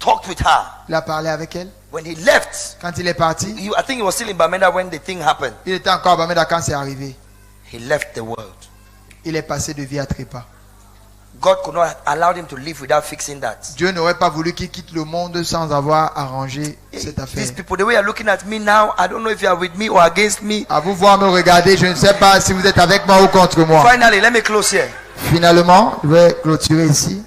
Talked with her. Il a parlé avec elle. When he left, Quand il est parti, I think he was still in Bamenda when the thing happened. il était encore à Bamenda quand c'est arrivé. He left the world. Il est passé de vie à trépas. God could not allow him to live without fixing that. Dieu n'aurait pas voulu qu'il quitte le monde sans avoir arrangé cette affaire. These people, the way you're looking at me now, I don't know if you are with me or against me. À vous voir me regarder, je ne sais pas si vous êtes avec moi ou contre moi. Finally, let me close here. Finalement, je vais clôturer ici.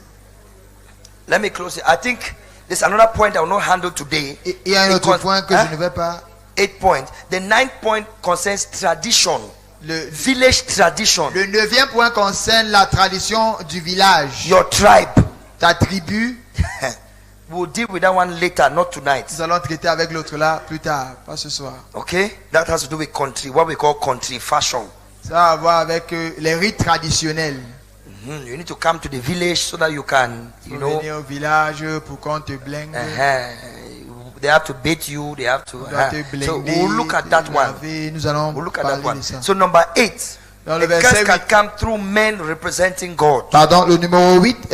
Let me close here. I think there's another point I will not handle today. Il y a un autre point que je ne vais pas. 8 points. The 9th point concerns tradition. Village tradition. Le 9e point concerne la tradition du village. Your tribe. Ta tribu. We'll deal with that one later, not tonight. Nous allons traiter avec l'autre là plus tard, pas ce soir. Okay? That has to do with country, what we call country fashion. Ça a à voir avec les rites traditionnels. You need to come to the village so that you can, you know. Venir au village pour qu'on te blingue. They have to bait you. They have to. So we'll look at that one. Nous allons We'll look at that one. de ça. So number 8. Dans le The curse verset can 8. come through men representing God. Pardon, le numéro 8,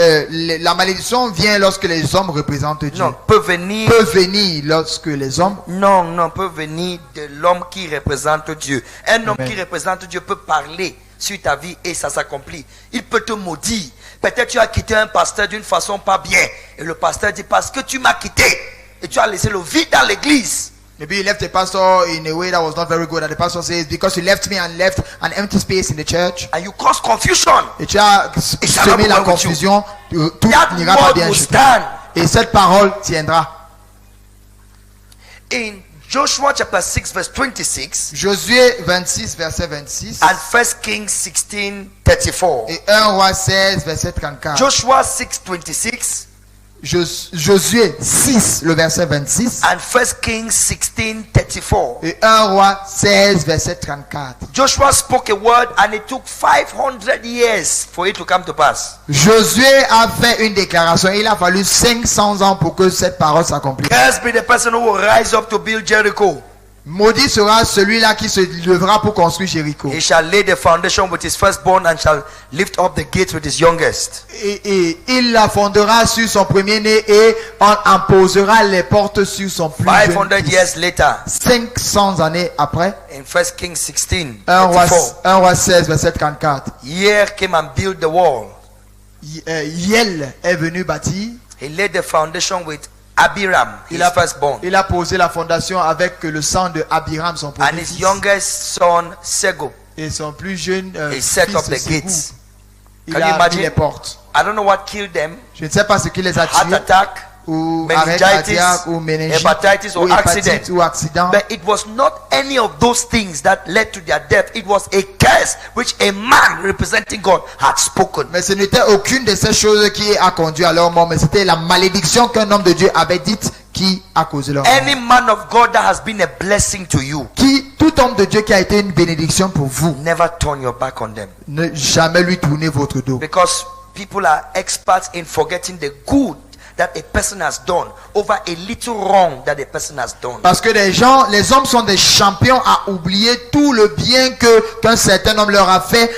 la malédiction vient lorsque les hommes représentent Dieu. Non, peut venir. Peut venir lorsque les hommes. Non, peut venir de l'homme qui représente Dieu. Un homme Amen. qui représente Dieu peut parler sur ta vie et ça s'accomplit. Il peut te maudire. Peut-être tu as quitté un pasteur d'une façon pas bien. Et le pasteur dit parce que tu m'as quitté et tu as laissé le vide dans l'église. Maybe you left the pastor in a way that was not very good. And the pastor says, because you left me and left an empty space in the church. And you cause confusion. Et tu as semé la confusion. Tout n'ira pas bien chez toi. Et cette parole tiendra. In Joshua chapter 6 verse 26. Josué 26 verset 26. And 1 Kings 16 34. Et 1 Roi 16 verset 34. Joshua 6 26. Josué 6, le verset 26. and 1 Kings 16:34. Et 1 Roi 16, verset 34. Joshua spoke a word and it took 500 years for it to come to pass. Josué a fait une déclaration. Il a fallu 500 ans pour que cette parole s'accomplisse. Cursed be the person who will rise up to build Jericho. Maudit sera celui-là qui se lèvera pour construire Jéricho. He shall lay the foundation with his firstborn and shall lift up the gates with his youngest. Et il la fondera sur son premier-né et en posera les portes sur son plus jeune 500 fils. years later, 500 années après, in 1 Kings 16, 1 34, Roi 16, verset 34, Yer came and built the wall. Yel est venu bâtir. He laid the foundation with Abiram, his firstborn, Il a posé la fondation avec le sang de Abiram, son and premier his fils. youngest son Segub. Et son plus jeune He set fils up the Ségou. gates. Il Can you a mis imagine? les portes. I don't know what killed them. Je ne sais pas ce qui les a Heart tués, attack, ou arrêt meningitis, cardiaque, ou méningite, hepatitis, or ou hépatite, accident. ou accident. But it was not any of those things that led to their death. It was a curse which a man representing God had spoken. Mais ce n'était aucune de ces choses qui a conduit à leur mort, mais c'était la malédiction qu'un homme de Dieu avait dite qui a causé leur mort. Any man of God that has been a blessing to you, Tout homme de Dieu qui a été une bénédiction pour vous, never turn your back on them. ne jamais lui tourner votre dos. Because people are experts in forgetting the good that a person has done over a little wrong that a person has done. Parce que les hommes sont des champions à oublier tout le bien qu'un certain homme leur a fait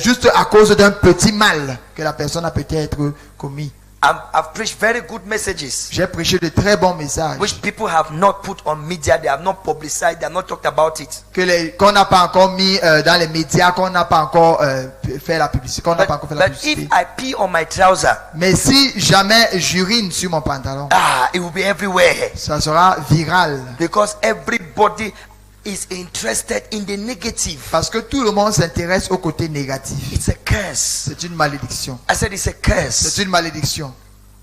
juste à cause d'un petit mal que la personne a peut-être commis. I've preached very good messages J'ai prêché de très bons messages which people have not put on media, they have not publicized, they have not talked about it. qu'on n'a pas encore mis dans les médias, qu'on n'a pas encore fait la publicité, qu'on n'a pas encore fait la But if publicité. I pee on my trouser, Mais si jamais j'urine sur mon pantalon, it will be everywhere ça sera viral. because everybody is interested in the negative. Parce que tout le monde s'intéresse au côté négatif. It's a curse. C'est une malédiction. I said it's a curse. C'est une malédiction.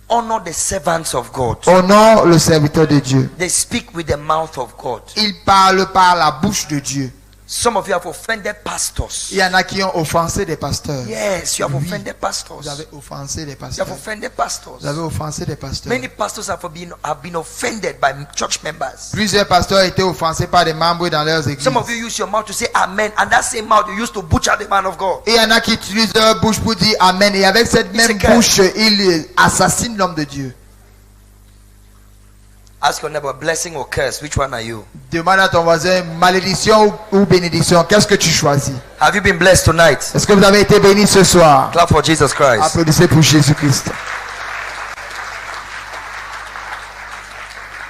Honor the servants of God. Honore le serviteur de Dieu. They speak with the mouth of God. Il parle par la bouche de Dieu. Some of you have offended pastors. Il y en a qui ont offensé des pasteurs. Yes, you have Oui. offended pastors. Vous avez offensé des You have pasteurs. offended pastors. Vous avez offensé des pasteurs. Many pastors have been offended by church members. Plusieurs pasteurs ont été offensés par des membres dans leurs églises. Some of you use your mouth to say amen, and that same mouth you used to butcher the man of God. Et il y en a qui utilisent leur bouche pour dire Amen. Et avec cette It's même a curse. bouche, ils assassinent l'homme de Dieu. Ask your neighbor, blessing or curse, which one are you? Demande à ton voisin, malédiction ou bénédiction. Qu'est-ce que tu choisis? Have you been blessed tonight? Est-ce que vous avez été béni ce soir? Clap for Jesus Christ. Applaudissez pour Jésus-Christ.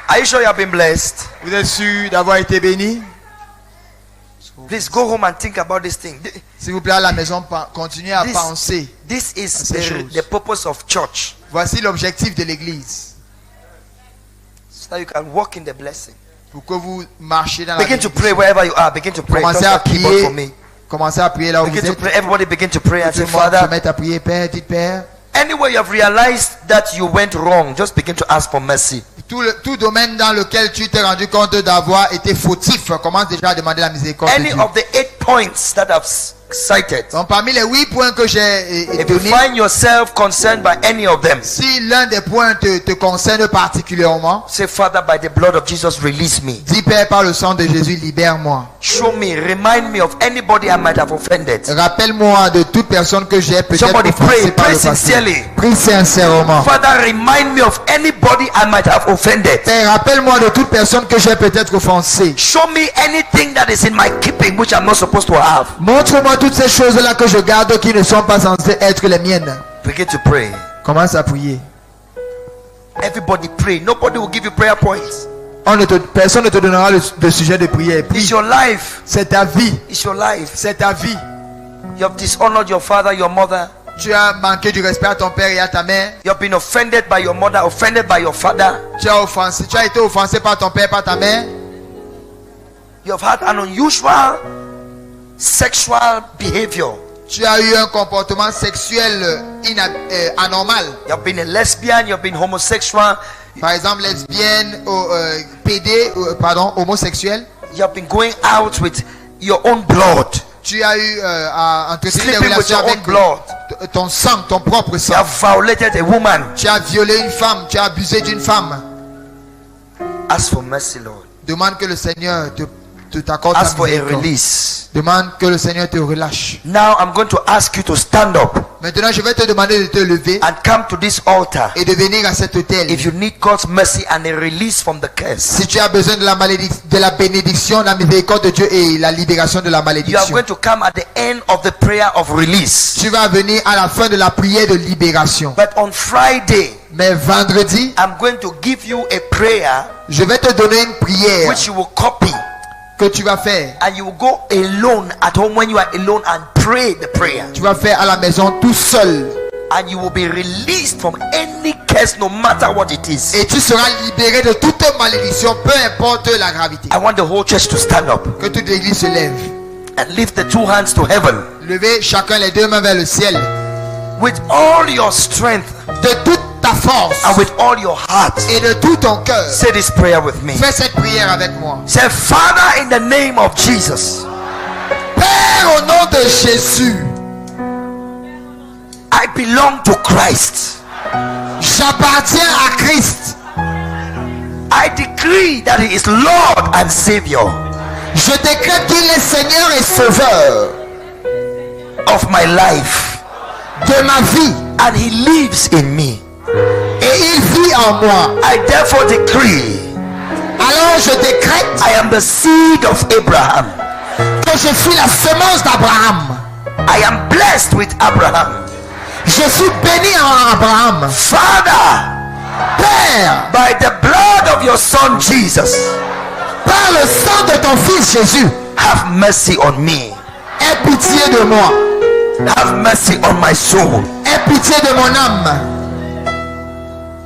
Are you sure you have been blessed? Vous êtes sûr d'avoir été béni? Please go home and think about this thing. S'il vous plaît, à la maison, continuez à This- penser. This is Ces choses. the purpose of church. Voici l'objectif de l'église. So that you can walk in the blessing. Pour que vous marchiez dans la Begin to bénédiction. pray wherever you are. Begin to pray. Commencez Don't à start keyboard for prier. me. Commencez à prier là où vous Begin to êtes. pray. Everybody begin to pray and Tout say, le monde se Father, met à prier. Père, dites Père. anywhere you have realized that you went wrong, just begin to ask for mercy. Tout domaine dans lequel tu t'es rendu compte d'avoir été fautif, commence déjà à demander la miséricorde de Any Dieu. of the 8 points that I've cited, Donc parmi les 8 points que j'ai if you donnés, find yourself concerned by any of them, si l'un des points te concerne particulièrement, say, Father, by the blood of Jesus, release me. dis Père, par le sang de Jésus, libère-moi. Show me, remind me of anybody I might have offended. Rappelle-moi de toute personne que j'ai peut-être Somebody offensée pray, par pray le passé. sincerely. Prie sincèrement. Father, remind me of anybody I might have offended. Père, rappelle-moi de toute personne que j'ai peut-être offensée. Show me anything that is in my keeping which I'm not supposed to have. Montre-moi toutes ces choses-là que je garde qui ne sont pas censées être les miennes. Begin to pray. Commence à prier. Everybody pray. Nobody will give you prayer points. Personne ne te donnera le sujet de prière. Prie. It's your life. C'est ta vie. It's your life. C'est ta vie. You have dishonored your father, your mother. Tu as manqué du respect à ton père et à ta mère. You have been offended by your mother, offended by your father. Tu as été offensé par ton père, par ta mère. You have had an unusual sexual behavior. Tu as eu un comportement sexuel anormal. You have been a lesbian, you have been homosexual, Par exemple, lesbienne, PD, homosexuel. you have been going out with your own blood. tu as eu à entretenir des Sleeping with relations your own avec blood. ton sang, ton propre You sang. have violated a woman. Tu as violé une femme, tu as abusé d'une femme. Ask for mercy, Lord. Demande que le Seigneur t'accorde la Ask for a miséricorde. release. Demande que le Seigneur te relâche. Now I'm going to ask you to stand up Maintenant, je vais te demander de te lever and come to this altar. et de venir à cet autel. If you need God's mercy and a release from the curse, Si tu as besoin de la bénédiction, la miséricorde de Dieu et la libération de la you are malédiction, going to come at the end of the prayer of release. tu vas venir à la fin de la prière de libération. But on Friday, Mais vendredi, I'm going to give you a prayer je vais te donner une prière which you will copy, que tu vas faire. and you will go alone at home when you are alone and pray the prayer, Tu vas faire à la maison tout seul. and you will be released from any curse, no matter what it is. Et tu seras libéré de toute malédiction, peu importe la gravité. I want the whole church to stand up Que toute l'église se lève. and lift the two hands to heaven Levez chacun les deux mains vers le ciel. with all your strength De toute ta force and with all your heart. et de tout ton cœur. Say this prayer with me. Fais cette prière avec moi. Say, Father, in the name of Jesus, Père, au nom de Jésus, I belong to Christ. j'appartiens à Christ. I decree that He is Lord and Savior Je décrète qu'il est Seigneur et Sauveur of my life, de ma vie. and He lives in me. Et il vit en moi. I therefore decree Alors je décrète I am the seed of Abraham. que je suis la semence d'Abraham. I am blessed with Abraham. Je suis béni en Abraham. Father, Père, by the blood of your Son Jesus, par le sang de ton Fils Jésus, have mercy on me. aie pitié de moi. Have mercy on my soul. Aie pitié de mon âme.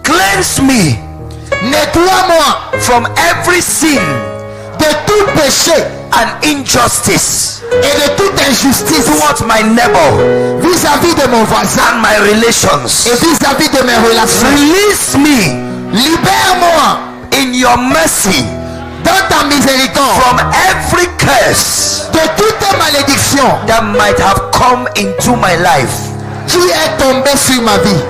Cleanse me Nettoie-moi from every sin de tout péché and injustice et de toute injustice towards my neighbor vis-à-vis de mon voisin and my relations. et vis-à-vis de mes relations. Release me Libère-moi in your mercy dans ta miséricorde from every curse de toute malédiction that might have come into my life, qui est tombée sur ma vie,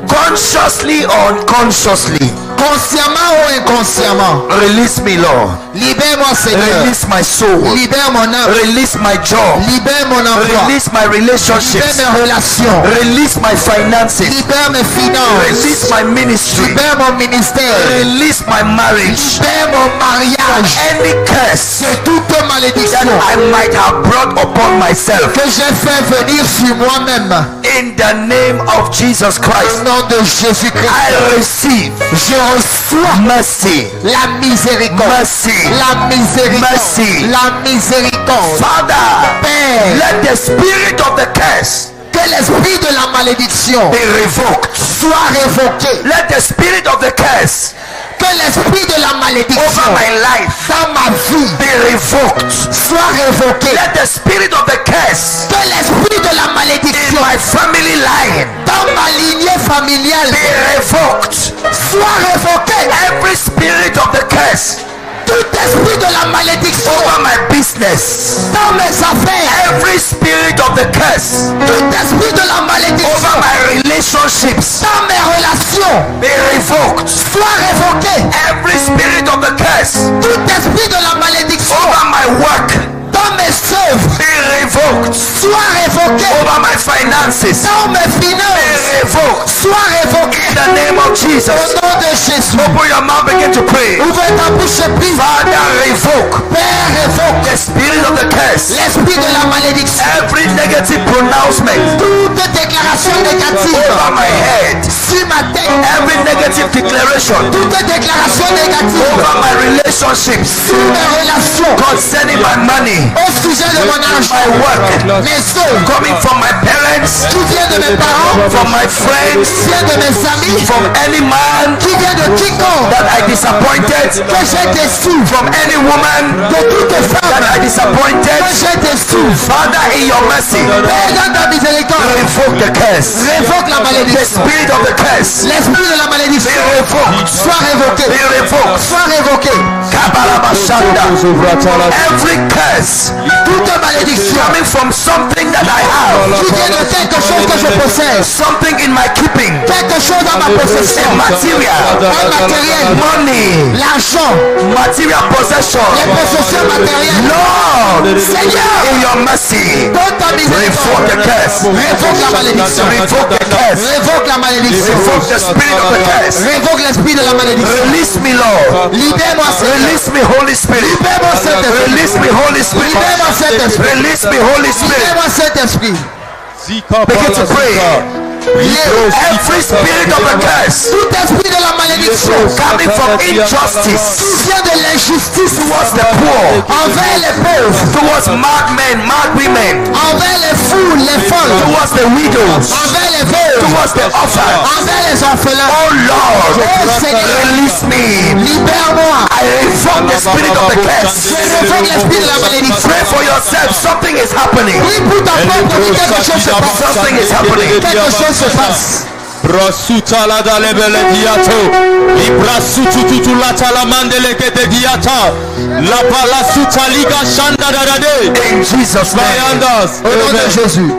consciously or unconsciously. consciemment ou inconsciemment. Release me, Lord. Libère-moi, Seigneur. Release my soul. Libère mon âme. Release my job. Libère mon emploi. Release my Libère relationships. mes relations. Release my finances. Libère mes finances. Release my ministry. Libère mon ministère. Release my marriage. Libère mon mariage. Any curse De toute that malédiction I might have brought upon myself, que j'ai fait venir sur moi-même. in the name of Jesus Au Christ, nom de Jésus-Christ. I receive Je reçois mercy. la miséricorde. Mercy. La miséricorde. Mercy. La miséricorde. Father, Père, let the spirit of the curse que l'esprit de la malédiction be revoked. soit révoqué. Let the spirit of the curse Que l'esprit de la malédiction over my life dans ma vie be revoked. soit révoqué. Let the spirit of the curse Que l'esprit de la in malédiction my family line dans ma lignée familiale be revoked. soit révoqué. Every spirit of the curse Tout esprit de la malédiction over my business, dans mes affaires. every spirit of the curse Tout esprit de la over malédiction my relationships dans mes relations be revoked. soit révoqué. Every spirit of the curse Tout esprit de la malédiction over my work dans mes œuvres be revoked. soit révoqué. Over my finances Dans mes be finances revoked. soit révoqué. In the name of Au Jesus. nom de Jésus. Open your mouth, begin to pray. Ouvre ta bouche et prie. Father, revoke Père, révoque the spirit of the curse. l'esprit de la malédiction. Every negative pronouncement Toute déclaration négative over my head. sur ma tête. Every negative declaration Toute déclaration négative over my relationships sur mes relations. concerning my money, Au sujet de mon argent. my work, Mes œuvres coming from my parents, qui viennent de mes parents, from my friends, qui viennent de mes amis, from any man qui viennent de quiconque that I disappointed, que j'ai déçu, from any woman de toute that femme I que disappointed. j'ai déçu. Father, in your mercy, Père, dans ta miséricorde, revoke the curse. révoque la The malédiction. spirit of the curse L'esprit de la be malédiction revoked. Sois révoqué. Be revoked. Sois révoqué. Kabalabashanda. Every curse Toute malédiction coming from something that I have, qui vient de quelque chose que je possède, something in my keeping, quelque chose dans ma possession, a material, un matériel, money, l'argent, material possession. les possessions matérielles. Lord, Seigneur, in your mercy, dans ta revoke miséricorde, the curse. révoque la malédiction. Revoke the curse. Révoque la malédiction. Revoke the spirit of the curse. Révoque l'esprit de la malédiction. Release me, Lord. Libère-moi, Seigneur. Release me, Holy Spirit. Libère-moi, Saint-Esprit. Release me, Holy Spirit. Libère-moi, Saint-Esprit. Release me, Holy Spirit. Libère-moi, Saint-Esprit. Begin to pray. Every spirit of the curse Tout esprit de la malédiction coming from injustice qui vient de l'injustice towards the poor, envers les pauvres, towards mad men, mad women, envers les fous, les folles, towards the widows, envers les veuves, towards the orphans. envers les orphelins. Oh Lord, Oh Seigneur, release me. libère-moi. I revoke the spirit of the curse. Je révoque l'esprit de la malédiction. Pray for yourself. Something is happening. Oui, pour ta propre vie, quelque chose se passe. Something is happening. Quelque chose se passe. Brasuta la dalebele diato, Ibrasutu tutu la talamandele kete diata, la palasuta liga shanda dadade. In Jesus' name. Mayandas. Au nom de Jésus,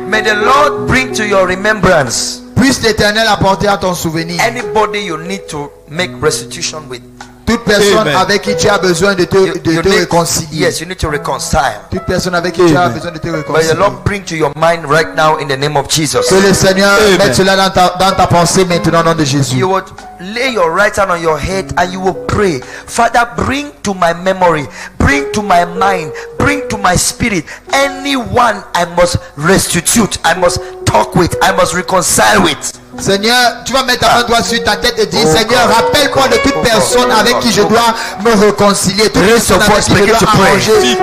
May the Lord bring to your remembrance puisse l'Éternel apporter à ton souvenir anybody you need to make restitution with. toute personne Amen. avec qui tu as besoin de te réconcilier. Yes, you need to reconcile. Toute personne avec qui tu as besoin de te May the réconcilier. Lord bring to your mind right now in the name of Jesus. Que le Seigneur Amen. mette cela dans ta pensée maintenant au nom de Jésus. You would lay your right hand on your head and you will pray. Father, bring to my memory, bring to my mind, bring to my spirit anyone I must restitute, I must talk with, I must reconcile with. Seigneur, tu vas mettre ta main droite sur ta tête et dire, Seigneur, rappelle-moi de toute personne avec qui je dois me réconcilier. Toute personne avec qui je dois arranger.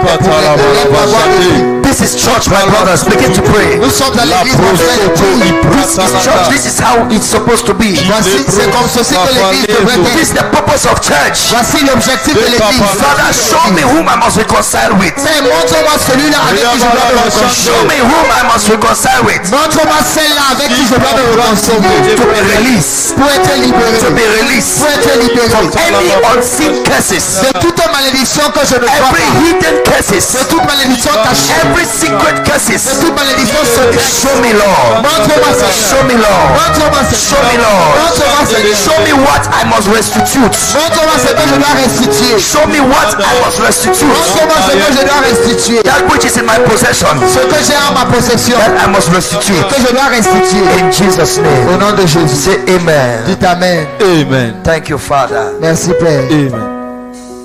This is church, my brothers. Begin to pray. Nous sommes à l'église, mon frère, et prie. This is church. This is how it's supposed to be. Voici, c'est comme ceci que l'église devrait This is être. the purpose of church. Voici l'objectif de l'église. Father, show me whom I must reconcile with. Père, montre-moi celui-là avec qui je dois me Show réconcilier. me whom I must reconcile with. Montre-moi celle-là avec qui je dois me réconcilier. To be released. Pour être libéré. To be released. Pour être libéré. Any unseen curses. De toute malédiction que je ne vois Every pas. hidden De curses. toute malédiction cachée. Every secret De curses. toute malédiction secrète. Show me, Lord. Montre-moi Show Seigneur. me, Lord. Montre-moi Show me, Seigneur. Lord. Montre-moi Seigneur. Show me what I must restitute. Montre-moi ce que je dois restituer. Show me what I must restitute. Montre-moi ce que je dois restituer. That which is in my possession. Ce que j'ai en ma possession. That I must restitute. Que je dois restituer. In Jesus' Au name. nom de Jésus. Say amen. Dites Amen. Amen. Thank you, Father. Merci Père. Amen.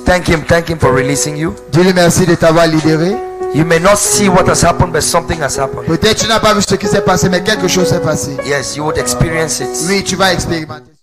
Thank Him for releasing you. Dis-lui merci de t'avoir libéré. You may not see what has happened, but something has happened. Peut-être tu n'as pas vu ce qui s'est passé, mais quelque chose s'est passé. Yes, you would experience it. Oui, tu vas expérimenter.